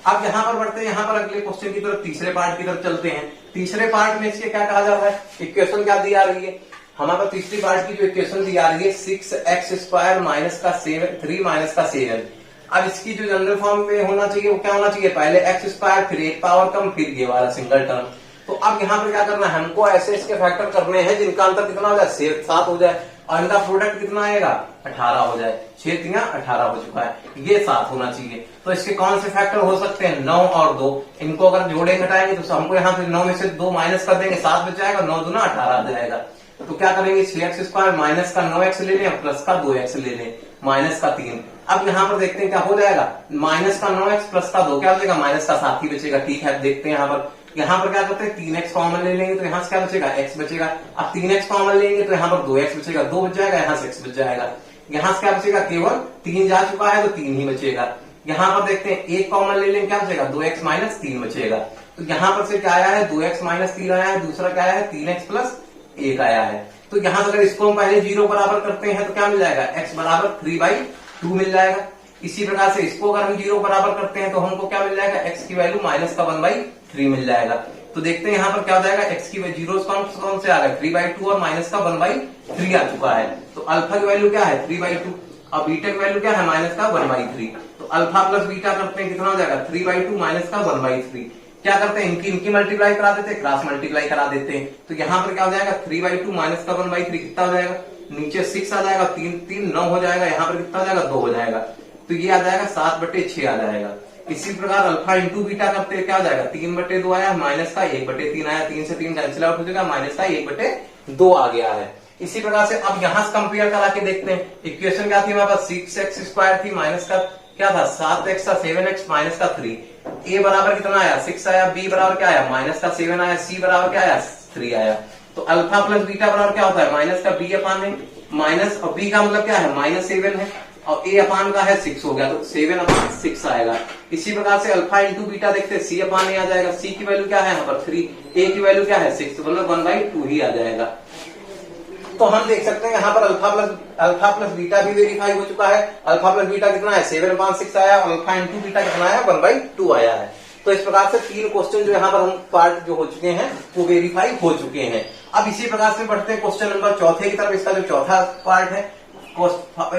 अब यहाँ पर बढ़ते हैं, यहाँ पर अगले क्वेश्चन की तरफ, तीसरे पार्ट की तरफ चलते हैं। तीसरे पार्ट में इसके क्या कहा जा रहा है, इक्वेशन क्या दी आ रही है हमारे पास, तीसरी पार्ट की जो इक्वेशन दी आ रही है 6x स्क्वायर माइनस का 3 माइनस का 7। अब इसकी जो जनरल फॉर्म में होना चाहिए वो क्या होना चाहिए, पहले x स्क्वायर फिर 1 पावर कम फिर ये वाला सिंगल टर्म। तो अब यहाँ पर क्या करना है, हमको ऐसे इसके फैक्टर करने हैं जिनका अंतर कितना हो जाए 7 हो जाए, और इनका प्रोडक्ट कितना आएगा 18 हो जाए। 6 × 18 हो चुका है, ये 7 होना चाहिए। तो इसके कौन से फैक्टर हो सकते हैं, 9 और 2। इनको अगर जोड़े घटाएंगे तो हमको यहाँ पे 9 में से 2 माइनस कर देंगे, 7 बच जाएगा, 9 दूना 18 आ जाएगा। तो क्या करेंगे, 6x स्क्वायर माइनस का 9x ले लें, प्लस का 2x ले लें, माइनस का 3। अब यहाँ पर देखते हैं क्या हो जाएगा, माइनस का 9x प्लस का 2 क्या बचेगा, माइनस का 7 ही बचेगा। ठीक है, देखते हैं यहाँ पर क्या करते हैं, 3x कॉमन ले लेंगे तो यहाँ से क्या बचेगा x बचेगा। अब 3x कॉमन लेंगे तो यहाँ पर 2x बचेगा, 2 बच जाएगा, यहाँ से x बच जाएगा। यहाँ से क्या बचेगा, केवल 3 जा चुका है तो 3 ही बचेगा। यहाँ पर देखते हैं 1 कॉमन ले लेंगे, क्या बचेगा 2x माइनस 3 बचेगा। तो यहाँ पर से क्या आया है, 2x माइनस 3 आया है, दूसरा क्या आया है 3x प्लस 1 आया है। तो यहाँ अगर इसको हम पहले 0 बराबर करते हैं तो क्या मिल जाएगा, x बराबर 3/2 मिल जाएगा। इसी प्रकार से इसको अगर हम 0 बराबर करते हैं तो हमको क्या मिल जाएगा, x की वैल्यू माइनस का 1/3 मिल जाएगा। तो देखते हैं यहाँ पर क्या हो जाएगा, x की जीरो कौन से आ गए 3/2 और माइनस का 1/3 आ चुका है। तो अल्फा की वैल्यू क्या है 3/2 और बीटा की वैल्यू क्या है माइनस का 1/3। तो अल्फा प्लस बीटा करते हैं कितना हो जाएगा 3/2 माइनस का 1/3। क्या करते हैं, इनकी इनकी मल्टीप्लाई करा देते हैं, क्रॉस मल्टीप्लाई करा देते हैं। तो यहाँ पर क्या हो जाएगा 3/2 माइनस का 1/3 कितना हो जाएगा, नीचे 6 आ जाएगा, 3 9 हो जाएगा, यहाँ पर कितना हो जाएगा 2 हो जाएगा, तो ये आ जाएगा 7/6 आ जाएगा। इसी प्रकार अल्फा इंटू बीटा करते हैं, क्या हो जाएगा 3/2 आया, माइनस का 1/3 आया, 3 से 3 कैंसिल आउट हो जाएगा, माइनस का 1/2 आ गया है। इसी प्रकार से अब यहां से कंपेयर करा के देखते हैं, इक्वेशन क्या थी हमारे पास 6x² थी, माइनस का क्या था 7x था, 7x माइनस का 3, a बराबर कितना आया 6 आया, b बराबर क्या आया माइनस का 7 आया, c बराबर क्या आया 3 आया। तो अल्फा प्लस बीटा बराबर क्या होता है माइनस का b अपान है, माइनस और b का मतलब क्या है -7 है, और a अपान का है 6 हो गया, तो 7/6 आएगा। इसी प्रकार से अल्फा इंटू बीटा देखते हैं, c अपान a आ जाएगा, c की वैल्यू क्या है यहाँ पर 3, a की वैल्यू क्या है 6, मतलब 1/2 ही आ जाएगा। तो हम देख सकते हैं यहाँ पर अल्फा प्लस बीटा भी वेरीफाई हो चुका है। अल्फा प्लस बीटा कितना है 7/6 आया, और अल्फा इंटू बीटा कितना आया 1/2 आया है। तो इस प्रकार से 3 क्वेश्चन जो यहाँ पर हम पार्ट जो हो चुके हैं वो वेरीफाई हो चुके हैं। अब इसी प्रकार से बढ़ते हैं क्वेश्चन नंबर चौथे की तरफ। इसका जो चौथा पार्ट है,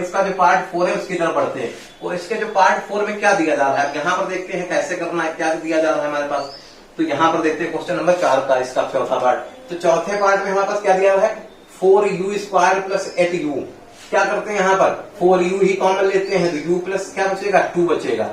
इसका जो पार्ट 4 है उसकी तरफ बढ़ते हैं। और इसके जो पार्ट 4 में क्या दिया जा रहा है, यहाँ पर देखते हैं कैसे करना है, क्या दिया जा रहा है हमारे पास। तो यहाँ पर देखते हैं क्वेश्चन नंबर 4 का इसका चौथा पार्ट। तो चौथे पार्ट में हमारे पास क्या दिया है 4u² प्लस 8u। क्या करते हैं यहाँ पर 4u ही कॉमन लेते हैं, तो u प्लस क्या बचेगा 2 बचेगा।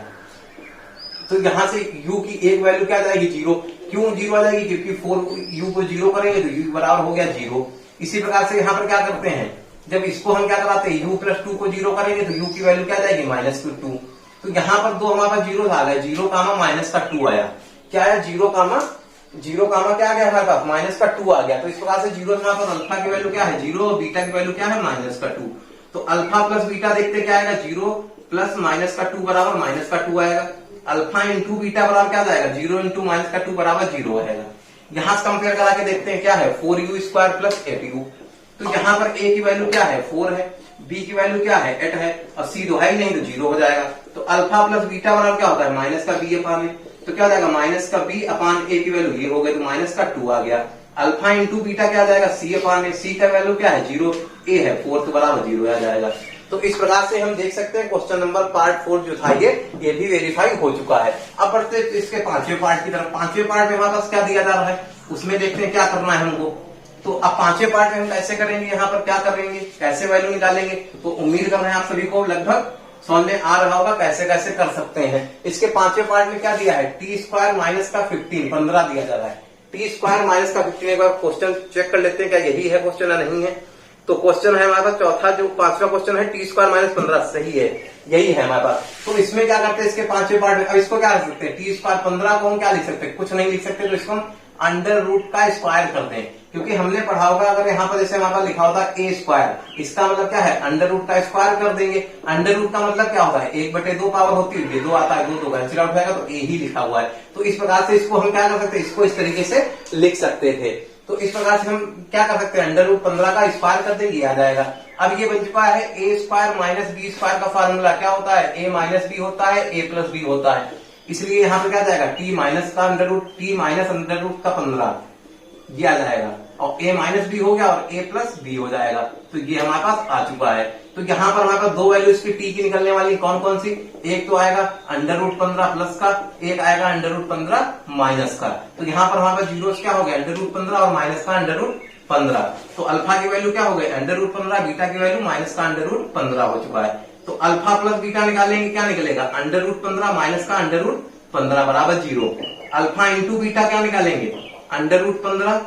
तो यहाँ से u की एक वैल्यू क्या आ जाएगी 0। क्यों 0 आ जाएगी, क्योंकि 4u को 0 करेंगे तो u बराबर हो गया 0। इसी प्रकार से यहाँ पर क्या करते हैं, जब इसको हम क्या कराते हैं u प्लस 2 को 0 करेंगे तो u की वैल्यू क्या आ जाएगी -2। तो यहाँ पर दो हमारे पास 0 आ गए, 0 कामा माइनस का 2 आया। क्या है 0 कामा क्या आ गया हमारे पास माइनस का 2 आ गया। तो इस प्रकार से 0 यहाँ पर अल्फा की वैल्यू क्या है 0, और बीटा की वैल्यू क्या है माइनस का 2। तो अल्फा प्लस बीटा देखते क्या आएगा 0 प्लस माइनस का 2 बराबर माइनस का 2 आएगा। अल्फा इंटू बीटा बराबर क्या जाएगा 0 इंटू माइनस का 2 बराबर 0 आएगा। यहाँ से कंपेयर करा के देखते हैं क्या है 4u² प्लस 8u। तो यहाँ पर a की वैल्यू क्या है 4 है, b की वैल्यू क्या है 8 है, और c तो है ही नहीं तो 0 हो जाएगा। तो अल्फा प्लस बीटा बराबर क्या होता है माइनस का b अपान है, तो क्या हो जाएगा माइनस का b अपान a की वैल्यू ये हो गई, तो माइनस का 2 आ गया। अल्फा इंटू बीटा क्या आ जाएगा c अपान है, c का वैल्यू क्या है 0, a है 4 तो बराबर 0 आ जाएगा। तो इस प्रकार से हम देख सकते हैं क्वेश्चन नंबर पार्ट 4 जो था ये भी वेरीफाई हो चुका है। अब बढ़ते इसके पांचवें पार्ट की तरफ। पांचवें पार्ट में हमारे पास क्या दिया जा रहा है उसमें देखते हैं क्या करना है हमको। तो अब पांचवें पार्ट में हम कैसे करेंगे, यहाँ पर क्या करेंगे, कैसे वैल्यू निकालेंगे। तो उम्मीद कर रहे हैं आप सभी को लगभग समझ में आ रहा होगा कैसे कैसे कर सकते हैं। इसके पांचवें पार्ट में क्या दिया है t² माइनस का 15 दिया जा रहा है। t² माइनस का 15 एक बार क्वेश्चन चेक कर लेते हैं क्या यही है क्वेश्चन या नहीं है। तो क्वेश्चन है हमारे पास चौथा जो पांचवा क्वेश्चन है t² माइनस 15 सही है, यही है हमारे पास। तो इसमें क्या करते हैं इसके पांचवें पार्ट में, अब इसको क्या लिख सकते हैं t² 15 को हम क्या लिख सकते हैं, कुछ नहीं लिख सकते, तो इसको हम अंडर रूट का स्क्वायर करते हैं। क्योंकि हमने पढ़ा होगा अगर यहाँ पर जैसे हमारे पास लिखा होता है a², इसका मतलब क्या है अंडर रूट का स्क्वायर कर देंगे। अंडर रूट का मतलब क्या होता है 1/2 पावर होती है, 2 आता है 2 कैंसिल आउट हो जाएगा, तो a ही लिखा हुआ है। तो इस प्रकार से इसको हम क्या कर सकते हैं, इसको इस तरीके से लिख सकते थे। तो इस प्रकार से हम क्या कर सकते हैं अंडर रूट 15 का स्क्वायर कर देंगे आ जाएगा। अब ये बन चुका है a² माइनस b² का फार्मूला क्या होता है a माइनस b होता है a प्लस b होता है। इसलिए यहाँ पे क्या जाएगा t माइनस का under root, t minus under root का 15 ये आ जाएगा, और a माइनस बी हो गया और a प्लस बी हो जाएगा। तो ये हमारे पास आ चुका है। तो यहाँ पर हमारे पास दो वैल्यू इसकी t की निकलने वाली कौन कौन सी, एक तो आएगा अंडर रूट 15 प्लस का, एक आएगा अंडर रूट 15 माइनस का। तो यहाँ पर हमारे पास जीरो क्या हो गया अंडर रूट 15 और माइनस का अंडर रूट 15। तो अल्फा की वैल्यू क्या हो गई अंडर रूट 15, बीटा की वैल्यू माइनस का अंडर रूट 15 हो चुका है। तो अल्फा प्लस बीटा निकालेंगे क्या निकलेगा अंडर रूट 15 माइनस का अंडर रूट 15 बराबर 0। अल्फा इंटू बीटा क्या निकालेंगे अंडर रूट 15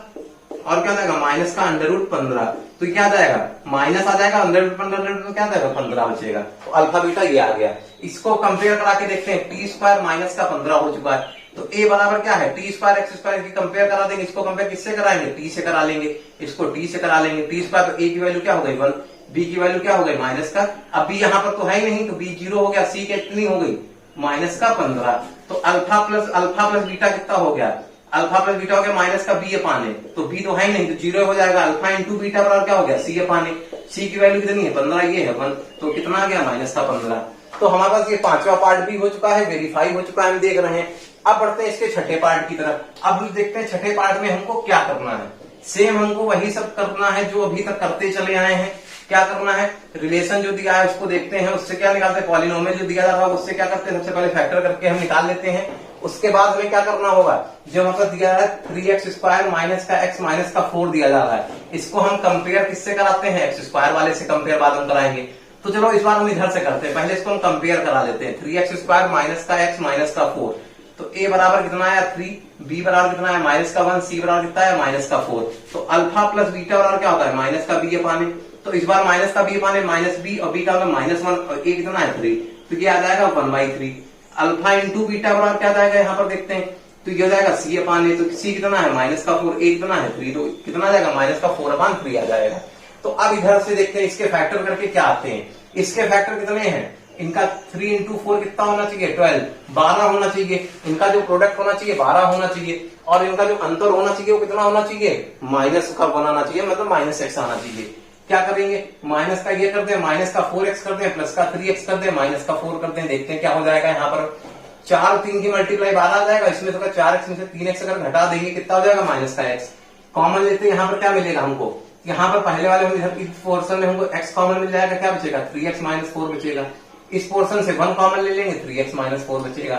और क्या जाएगा माइनस का अंडर रूट 15। तो क्या जाएगा माइनस आ जाएगा अंडर रूट 15 तो क्या जाएगा 15 बचेगा। तो अल्फा बीटा ये आ गया। इसको कंपेयर करा के देखते हैं t² माइनस का 15 हो चुका है। तो a बराबर क्या है t² x² की कंपेयर करा देंगे। इसको कंपेयर किससे कराएंगे t से करा लेंगे, इसको t से करा लेंगे। t² तो a की वैल्यू क्या हो गई 1, b की वैल्यू क्या हो गई माइनस का, अब b यहाँ पर तो है ही नहीं तो b 0 हो गया, c कितनी हो गई माइनस का 15। तो अल्फा प्लस बीटा कितना हो गया, अल्फा प्लस बीटा हो गया माइनस का b अपान है, तो b तो है ही नहीं तो 0 हो जाएगा। अल्फा इंटू बीटा बराबर क्या हो गया c अपान है, c की वैल्यू कितनी है 15, ये है 1, तो कितना आ गया माइनस का 15। तो हमारे पास ये पांचवा पार्ट भी हो चुका है, वेरीफाई हो चुका है, हम देख रहे हैं। अब बढ़ते हैं इसके छठे पार्ट की तरफ। अब हम देखते हैं छठे पार्ट में हमको क्या करना है। सेम हमको वही सब करना है जो अभी तक करते चले आए हैं। क्या करना है, रिलेशन जो दिया है उसको देखते हैं, उससे क्या निकालते हैं पॉलिनोमियल जो दिया जा रहा है उससे क्या करते हैं सबसे पहले फैक्टर करके हम निकाल लेते हैं। उसके बाद हमें क्या करना होगा, जो मतलब दिया है 3x² माइनस का x माइनस का 4 दिया जा रहा है, इसको हम कंपेयर किससे कराते हैं, x² वाले से कंपेयर बाद हम कराएंगे। तो चलो इस बार हम इधर से करते हैं, पहले इसको हम कंपेयर करा लेते हैं। 3x² माइनस का x माइनस का 4, तो a बराबर कितना आया 3, b बराबर कितना है माइनस का 1, c बराबर कितना है माइनस का 4। तो अल्फा प्लस बीटा बराबर क्या होता है माइनस का b अपान। तो इस बार माइनस का b अपान माइनस b और b का -1 और a कितना है 3, तो ये आ जाएगा 1/3। अल्फा इंटू बीटा बराबर क्या जाएगा यहाँ पर देखते हैं, तो ये हो जाएगा c अपान a, तो c कितना है माइनस का 4, a कितना है 3, तो कितना आ जाएगा माइनस का 4/3 आ जाएगा। तो अब इधर से देखते हैं इसके फैक्टर करके क्या आते हैं। इसके फैक्टर कितने हैं, इनका 3 इंटू 4 कितना होना चाहिए 12, 12 होना चाहिए। इनका जो प्रोडक्ट होना चाहिए 12 होना चाहिए, और इनका जो अंतर होना चाहिए वो कितना होना चाहिए माइनस का 1 आना चाहिए, मतलब -x आना चाहिए। क्या करेंगे, माइनस का ये कर दें, माइनस का 4x कर दें, प्लस का 3x कर दें, माइनस का 4 कर दें, देखते हैं क्या हो जाएगा। यहाँ पर 4 और 3 की मल्टीप्लाई 12 आ जाएगा, इसमें से 4x में से 3x अगर घटा देंगे कितना हो जाएगा माइनस का x। कॉमन लेते हैं, यहाँ पर क्या मिलेगा हमको, यहाँ पर पहले वाले में इस पोर्शन में हमको x कॉमन मिल जाएगा, क्या बचेगा 3x माइनस 4 बचेगा। इस पोर्शन से 1 कॉमन ले लेंगे, 3x माइनस 4 बचेगा।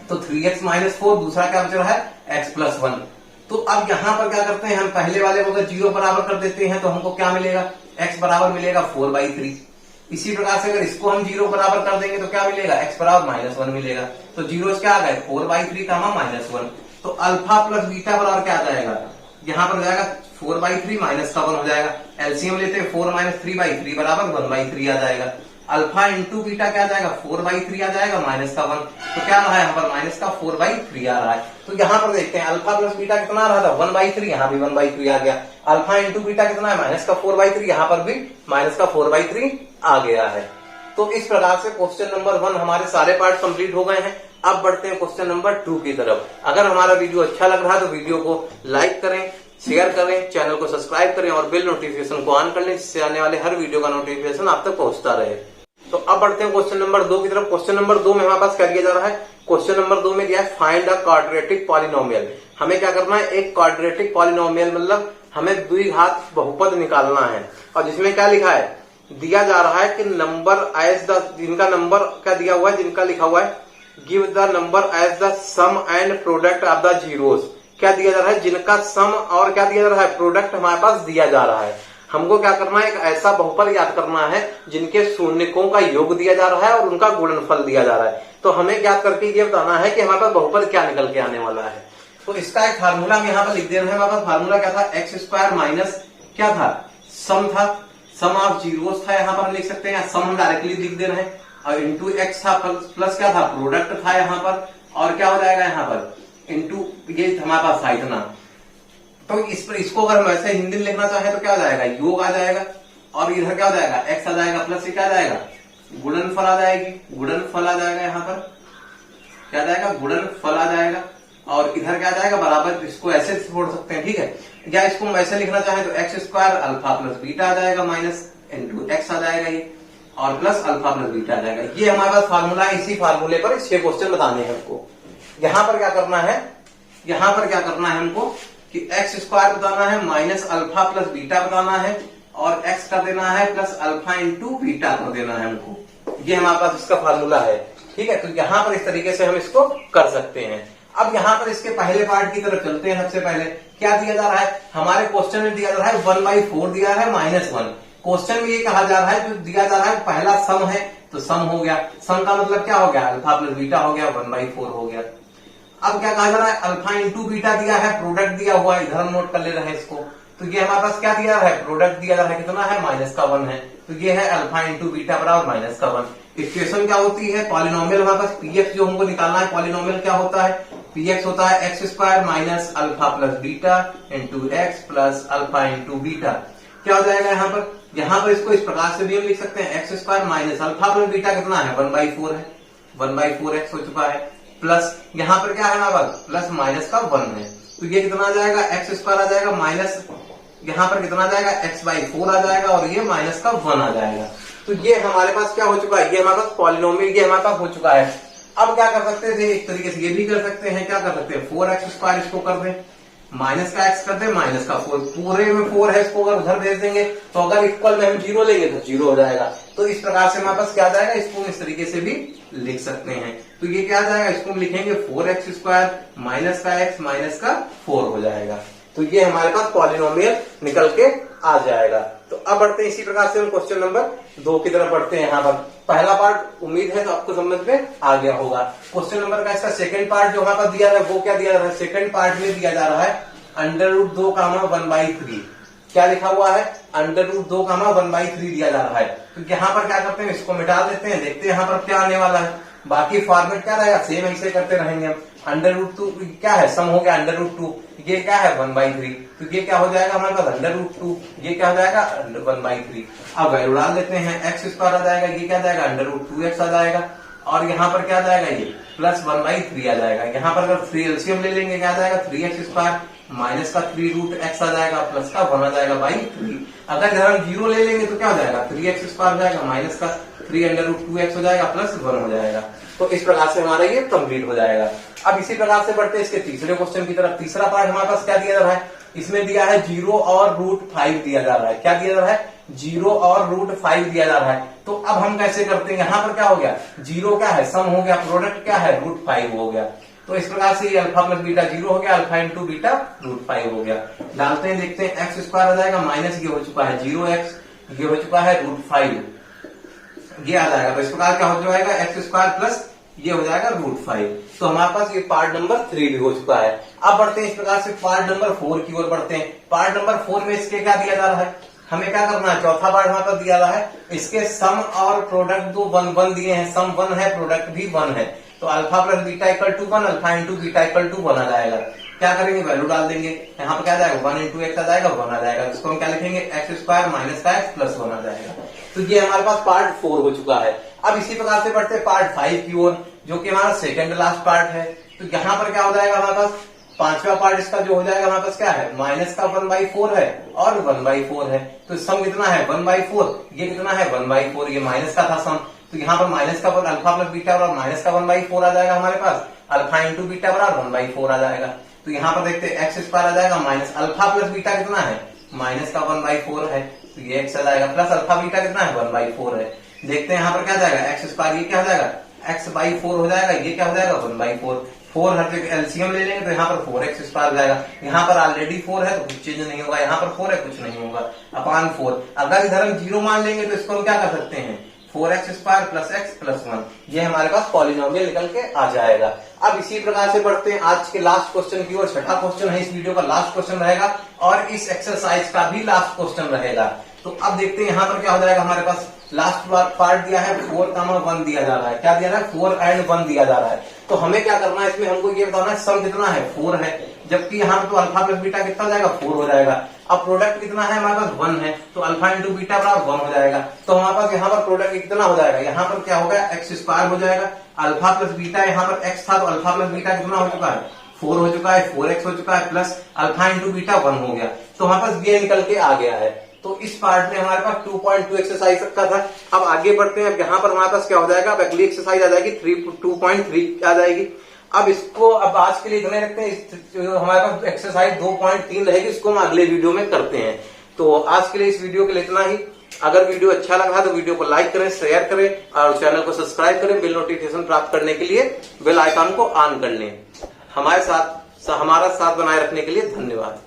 तो 3x माइनस 4, दूसरा क्या बच रहा है x प्लस 1। तो अब यहाँ पर क्या करते हैं, हम पहले वाले को अगर 0 बराबर कर देते हैं तो हमको क्या मिलेगा, x बराबर मिलेगा 4/3। इसी प्रकार से अगर इसको हम 0 बराबर कर देंगे तो क्या मिलेगा, x बराबर -1 मिलेगा। तो 0 क्या आ गए 4/3 का -1। तो अल्फा प्लस बीटा बराबर क्या आ जाएगा, यहाँ पर जाएगा 4/3 माइनस का 1 हो जाएगा। एलसीएम लेते हैं, 4 - 3/3 बराबर 1/3 आ जाएगा। अल्फा इंटू बीटा क्या आ जाएगा 4/3 आ जाएगा माइनस का 1, तो क्या रहा है यहाँ पर माइनस का 4/3 आ रहा है। तो यहाँ पर देखते हैं अल्फा प्लस बीटा कितना आ रहा था 1/3, यहाँ भी 1/3 आ गया। अल्फा इंटू बीटा कितना है माइनस का 4/3, यहाँ पर भी माइनस का 4/3 आ गया है। तो इस प्रकार से क्वेश्चन नंबर 1 हमारे सारे पार्ट कंप्लीट हो गए हैं। अब बढ़ते हैं क्वेश्चन नंबर 2 की तरफ। अगर हमारा वीडियो अच्छा लग रहा है तो वीडियो को लाइक करें, शेयर करें, चैनल को सब्सक्राइब करें और बेल नोटिफिकेशन को ऑन कर लें, जिससे आने वाले हर वीडियो का नोटिफिकेशन आप तक पहुंचता रहे। तो अब बढ़ते हैं क्वेश्चन नंबर 2 की तरफ। क्वेश्चन नंबर 2 में हमारे पास क्या दिया जा रहा है, क्वेश्चन नंबर 2 में दिया है फाइंड अ क्वाड्रेटिक पॉलिनोमियल। हमें क्या करना है, एक क्वाड्रेटिक पॉलिनोमियल मतलब हमें द्विघात बहुपद निकालना है। और जिसमें क्या लिखा है, दिया जा रहा है कि नंबर एज द, जिनका नंबर क्या दिया हुआ है, जिनका लिखा हुआ है give the number as the sum and product of the zeros. क्या दिया जा रहा है, जिनका सम और क्या दिया जा रहा है प्रोडक्ट हमारे पास दिया जा रहा है। हमको क्या करना है, एक ऐसा बहुपद याद करना है जिनके शून्यकों का योग दिया जा रहा है और उनका गुणनफल दिया जा रहा है। तो हमें याद करके ये बताना है कि हमारे पास बहुपद क्या निकल के आने वाला है। तो इसका एक फार्मूला हम यहाँ पर लिख दे रहे हैं। हमारे पास फार्मूला क्या था, x² माइनस क्या था, सम था, सम ऑफ जीरोस था, यहाँ पर हम लिख सकते हैं, सम हम डायरेक्टली लिख दे रहे हैं, और इंटू x था, प्लस क्या था प्रोडक्ट था यहाँ पर, और क्या हो जाएगा यहाँ पर इंटू ये हमारे पास था इतना। तो इस पर इसको अगर हम वैसे हिंदी में लिखना चाहे तो क्या हो जाएगा, योग आ जाएगा, और इधर क्या हो जाएगा x आ जाएगा, प्लस से क्या आ जाएगा गुणनफल आ जाएगी, गुणनफल आ जाएगा, यहाँ पर क्या आ जाएगा गुणनफल आ जाएगा, और इधर क्या आ जाएगा बराबर, इसको ऐसे छोड़ सकते हैं, ठीक है। या इसको हम ऐसे लिखना चाहें तो x² अल्फा प्लस बीटा आ जाएगा माइनस इंटू x आ जाएगा ये, और प्लस अल्फा प्लस बीटा आ जाएगा। ये हमारे पास फार्मूला है, इसी फार्मूले पर 6 क्वेश्चन बताने हैं हमको। यहाँ पर क्या करना है, यहाँ पर क्या करना है हमको कि x² बताना है माइनस अल्फा प्लस बीटा बताना है, और x कर देना है प्लस अल्फा इंटू बीटा कर देना है हमको। ये हमारे पास इसका फार्मूला है, ठीक है। तो यहाँ पर इस तरीके से हम इसको कर सकते हैं। अब यहाँ पर इसके पहले पार्ट की तरफ चलते हैं। सबसे पहले क्या दिया जा रहा है, हमारे क्वेश्चन में दिया जा रहा है 1/4 दिया है -1। क्वेश्चन में ये कहा जा रहा है, जो दिया जा रहा है पहला सम है, तो सम हो गया, सम का मतलब क्या हो गया अल्फा प्लस बीटा हो गया, 1/4 हो गया। अब क्या कहा जा रहा है, अल्फा इंटू बीटा दिया है, प्रोडक्ट दिया हुआ है, इधर हम नोट कर ले रहे हैं इसको। तो ये हमारे पास क्या दिया है, प्रोडक्ट दिया जा रहा है, कितना है -1 है। तो ये है अल्फा इंटू बीटा बराबर -1। इक्वेशन क्या होती है, पॉलिनोमियल हमारे पास px जो हमको निकालना है, पॉलिनोमियल क्या होता है, px होता है x² minus alpha plus beta into x plus alpha into beta. क्या हो जाएगा यहाँ पर इसको इस प्रकार से भी हम लिख सकते हैं, x² minus alpha plus beta कितना है 1/4 है, 1/4x हो चुका है, प्लस यहाँ पर क्या है हमारे पास प्लस माइनस का 1 है। तो ये कितना आ जाएगा x² आ जाएगा माइनस, यहाँ पर कितना आ जाएगा x/4 आ जाएगा, और ये माइनस का 1 आ जाएगा। तो ये हमारे पास क्या हो चुका है, ये हमारे पास पॉलिनोमियल ये हमारे पास हो चुका है। अब क्या कर सकते थे, एक तरीके से ये भी कर सकते हैं, क्या कर सकते हैं 4x² इसको कर दें, माइनस का x कर दें, माइनस का 4, पूरे में 4 है, इसको अगर उधर भेज देंगे तो अगर इक्वल में हम 0 लेंगे तो 0 हो जाएगा। तो इस प्रकार से हमारे पास क्या आ जाएगा, इसको इस तरीके से भी लिख सकते हैं। तो ये क्या आ जाएगा, इसको हम लिखेंगे 4x² माइनस का x माइनस का 4 हो जाएगा। तो ये हमारे पास पॉलिनोमियल निकल के आ जाएगा। तो अब बढ़ते हैं इसी प्रकार से हम क्वेश्चन नंबर 2 की तरफ बढ़ते हैं। यहाँ पर पहला पार्ट उम्मीद है तो आपको समझ में आ गया होगा। क्वेश्चन नंबर का इसका सेकंड पार्ट जो हमारे पास दिया है वो क्या दिया जा रहा है, सेकंड पार्ट में दिया जा रहा है √2, 1/3। क्या लिखा हुआ है, √2, 1/3 दिया जा रहा है। तो यहाँ पर क्या करते हैं, इसको मिटा देते हैं, देखते हैं यहाँ पर क्या आने वाला है। बाकी फॉर्मेट क्या रहेगा, सेम ऐसे करते रहेंगे हम। √2 क्या है, सम हो गया √2, ये क्या है 1/3, तो ये क्या हो जाएगा हमारे पास √2, ये क्या हो जाएगा 1/3। अब वैल्यू डाल देते हैं, x² आ जाएगा, ये क्या आ जाएगा √2x आ जाएगा, और यहाँ पर क्या आ जाएगा ये प्लस 1/3 आ जाएगा। यहाँ पर अगर 3 एलसीएम ले लेंगे क्या आ जाएगा 3x² माइनस का 3√x आ जाएगा, प्लस का 1 आ जाएगा बाई 3। अगर इधर हम 0 ले लेंगे तो क्या हो जाएगा 3x² हो जाएगा, माइनस का 3√2x हो जाएगा, प्लस 1 हो जाएगा। तो इस प्रकार से हमारा ये कंप्लीट हो जाएगा। अब इसी प्रकार से बढ़ते हैं इसके तीसरे क्वेश्चन की तरफ। तीसरा पार्ट हमारे पास क्या दिया जा रहा है, इसमें दिया है 0 और √5 दिया जा रहा है। क्या दिया जा रहा है, 0 और √5 दिया जा रहा है। तो अब हम कैसे करते हैं, यहाँ पर क्या हो गया, 0 क्या है सम हो गया, प्रोडक्ट क्या है √5 हो गया। तो इस प्रकार से ये अल्फा प्लस बीटा 0 हो गया, अल्फा इंटू बीटा √5 हो गया। डालते हैं, देखते हैं, x² आ जाएगा, माइनस ये हो चुका है 0x, ये हो चुका है √5, ये आ जाएगा। तो इस प्रकार क्या हो जाएगा, x² प्लस ये हो जाएगा √5। तो हमारे पास ये पार्ट नंबर 3 भी हो चुका है। अब बढ़ते हैं इस प्रकार से पार्ट नंबर 4 की ओर बढ़ते हैं। पार्ट नंबर 4 में इसके क्या दिया जा रहा है, हमें क्या करना है, चौथा पार्ट हमारे पास दिया रहा है, इसके सम और प्रोडक्ट दो 1 दिए हैं, सम 1 है, प्रोडक्ट भी 1 है। तो alpha plus beta equal to 1, alpha into beta equal to 1 आ जाएगा। क्या करेंगे, वैल्यू डाल देंगे, यहाँ पर क्या आ जाएगा 1 इंटू x आ जाएगा, 1 आ जाएगा। इसको हम क्या लिखेंगे, x² माइनस का x प्लस 1 आ जाएगा। तो ये हमारे पास पार्ट 4 हो चुका है। अब इसी प्रकार से बढ़ते हैं पार्ट 5 की ओर, जो कि हमारा सेकंड लास्ट पार्ट है। तो यहाँ पर क्या हो जाएगा हमारे पास, पांचवा पार्ट इसका जो हो जाएगा हमारे पास क्या है, माइनस का 1/4 है और 1/4 है। तो सम कितना है 1/4, ये कितना है 1/4, ये माइनस का था सम। तो यहाँ पर माइनस का अल्फा प्लस बीटा और माइनस का 1/4 आ जाएगा हमारे पास, अल्फा इंटू बीटा बराबर 1/4 आ जाएगा। तो यहाँ पर देखते हैं x² आ जाएगा, माइनस अल्फा प्लस बीटा कितना है, माइनस का 1/4 है, तो ये x आ जाएगा, प्लस अल्फा बीटा कितना है 1/4 है। देखते हैं यहाँ पर क्या जाएगा, x², ये क्या हो जाएगा x/4 हो जाएगा, ये क्या हो जाएगा 1/4। 4 हर जगह एलसीएम ले लेंगे तो यहाँ पर 4x² हो जाएगा। यहाँ पर ऑलरेडी 4 है तो कुछ चेंज नहीं होगा, यहाँ पर 4 है कुछ नहीं होगा, अपान 4। अगर इधर हम 0 मान लेंगे तो इसको हम क्या कर सकते हैं, 4x² प्लस x प्लस 1, ये हमारे पास पॉलिनोमियल निकल के आ जाएगा। अब इसी प्रकार से बढ़ते हैं आज के लास्ट क्वेश्चन की ओर। छठा क्वेश्चन है, इस वीडियो का लास्ट क्वेश्चन रहेगा और इस एक्सरसाइज का भी लास्ट क्वेश्चन रहेगा। तो अब देखते हैं यहाँ पर क्या हो जाएगा, हमारे पास लास्ट पार्ट दिया है 4, 1 दिया जा रहा है। क्या दिया रहा है, 4 और 1 दिया जा रहा है। तो हमें क्या करना है, इसमें हमको ये बताना है सम कितना है 4 है, जबकि यहाँ पर तो अल्फा प्लस बीटा कितना हो जाएगा 4 हो जाएगा। अब प्रोडक्ट कितना है हमारे पास 1 है, तो अल्फा इंटू बीटा बराबर 1 हो जाएगा। तो हमारे पास यहाँ पर प्रोडक्ट कितना हो जाएगा, यहाँ पर क्या होगा x² हो जाएगा, अल्फा प्लस बीटा, यहाँ पर x था तो अल्फा प्लस बीटा कितना हो चुका है 4 हो चुका है, 4x हो चुका है, प्लस अल्फा इंटू बीटा 1 हो गया। तो हमारे पास ये निकल के आ गया है। तो इस पार्ट में हमारे पास 2.2 एक्सरसाइज का था। अब आगे बढ़ते हैं, अब यहाँ पर हमारे पास क्या हो जाएगा, अब अगली एक्सरसाइज आ जाएगी 2.3 आ जाएगी। अब इसको अब आज के लिए इतने रखते हैं, हमारे पास एक्सरसाइज 2.3 रहेगी, इसको हम अगले वीडियो में करते हैं। तो आज के लिए इस वीडियो के लिए इतना ही। अगर वीडियो अच्छा लगा तो वीडियो को लाइक करें, शेयर करें और चैनल को सब्सक्राइब करें। बिल नोटिफिकेशन प्राप्त करने के लिए बेल आइकन को ऑन कर लें। हमारा साथ बनाए रखने के लिए धन्यवाद।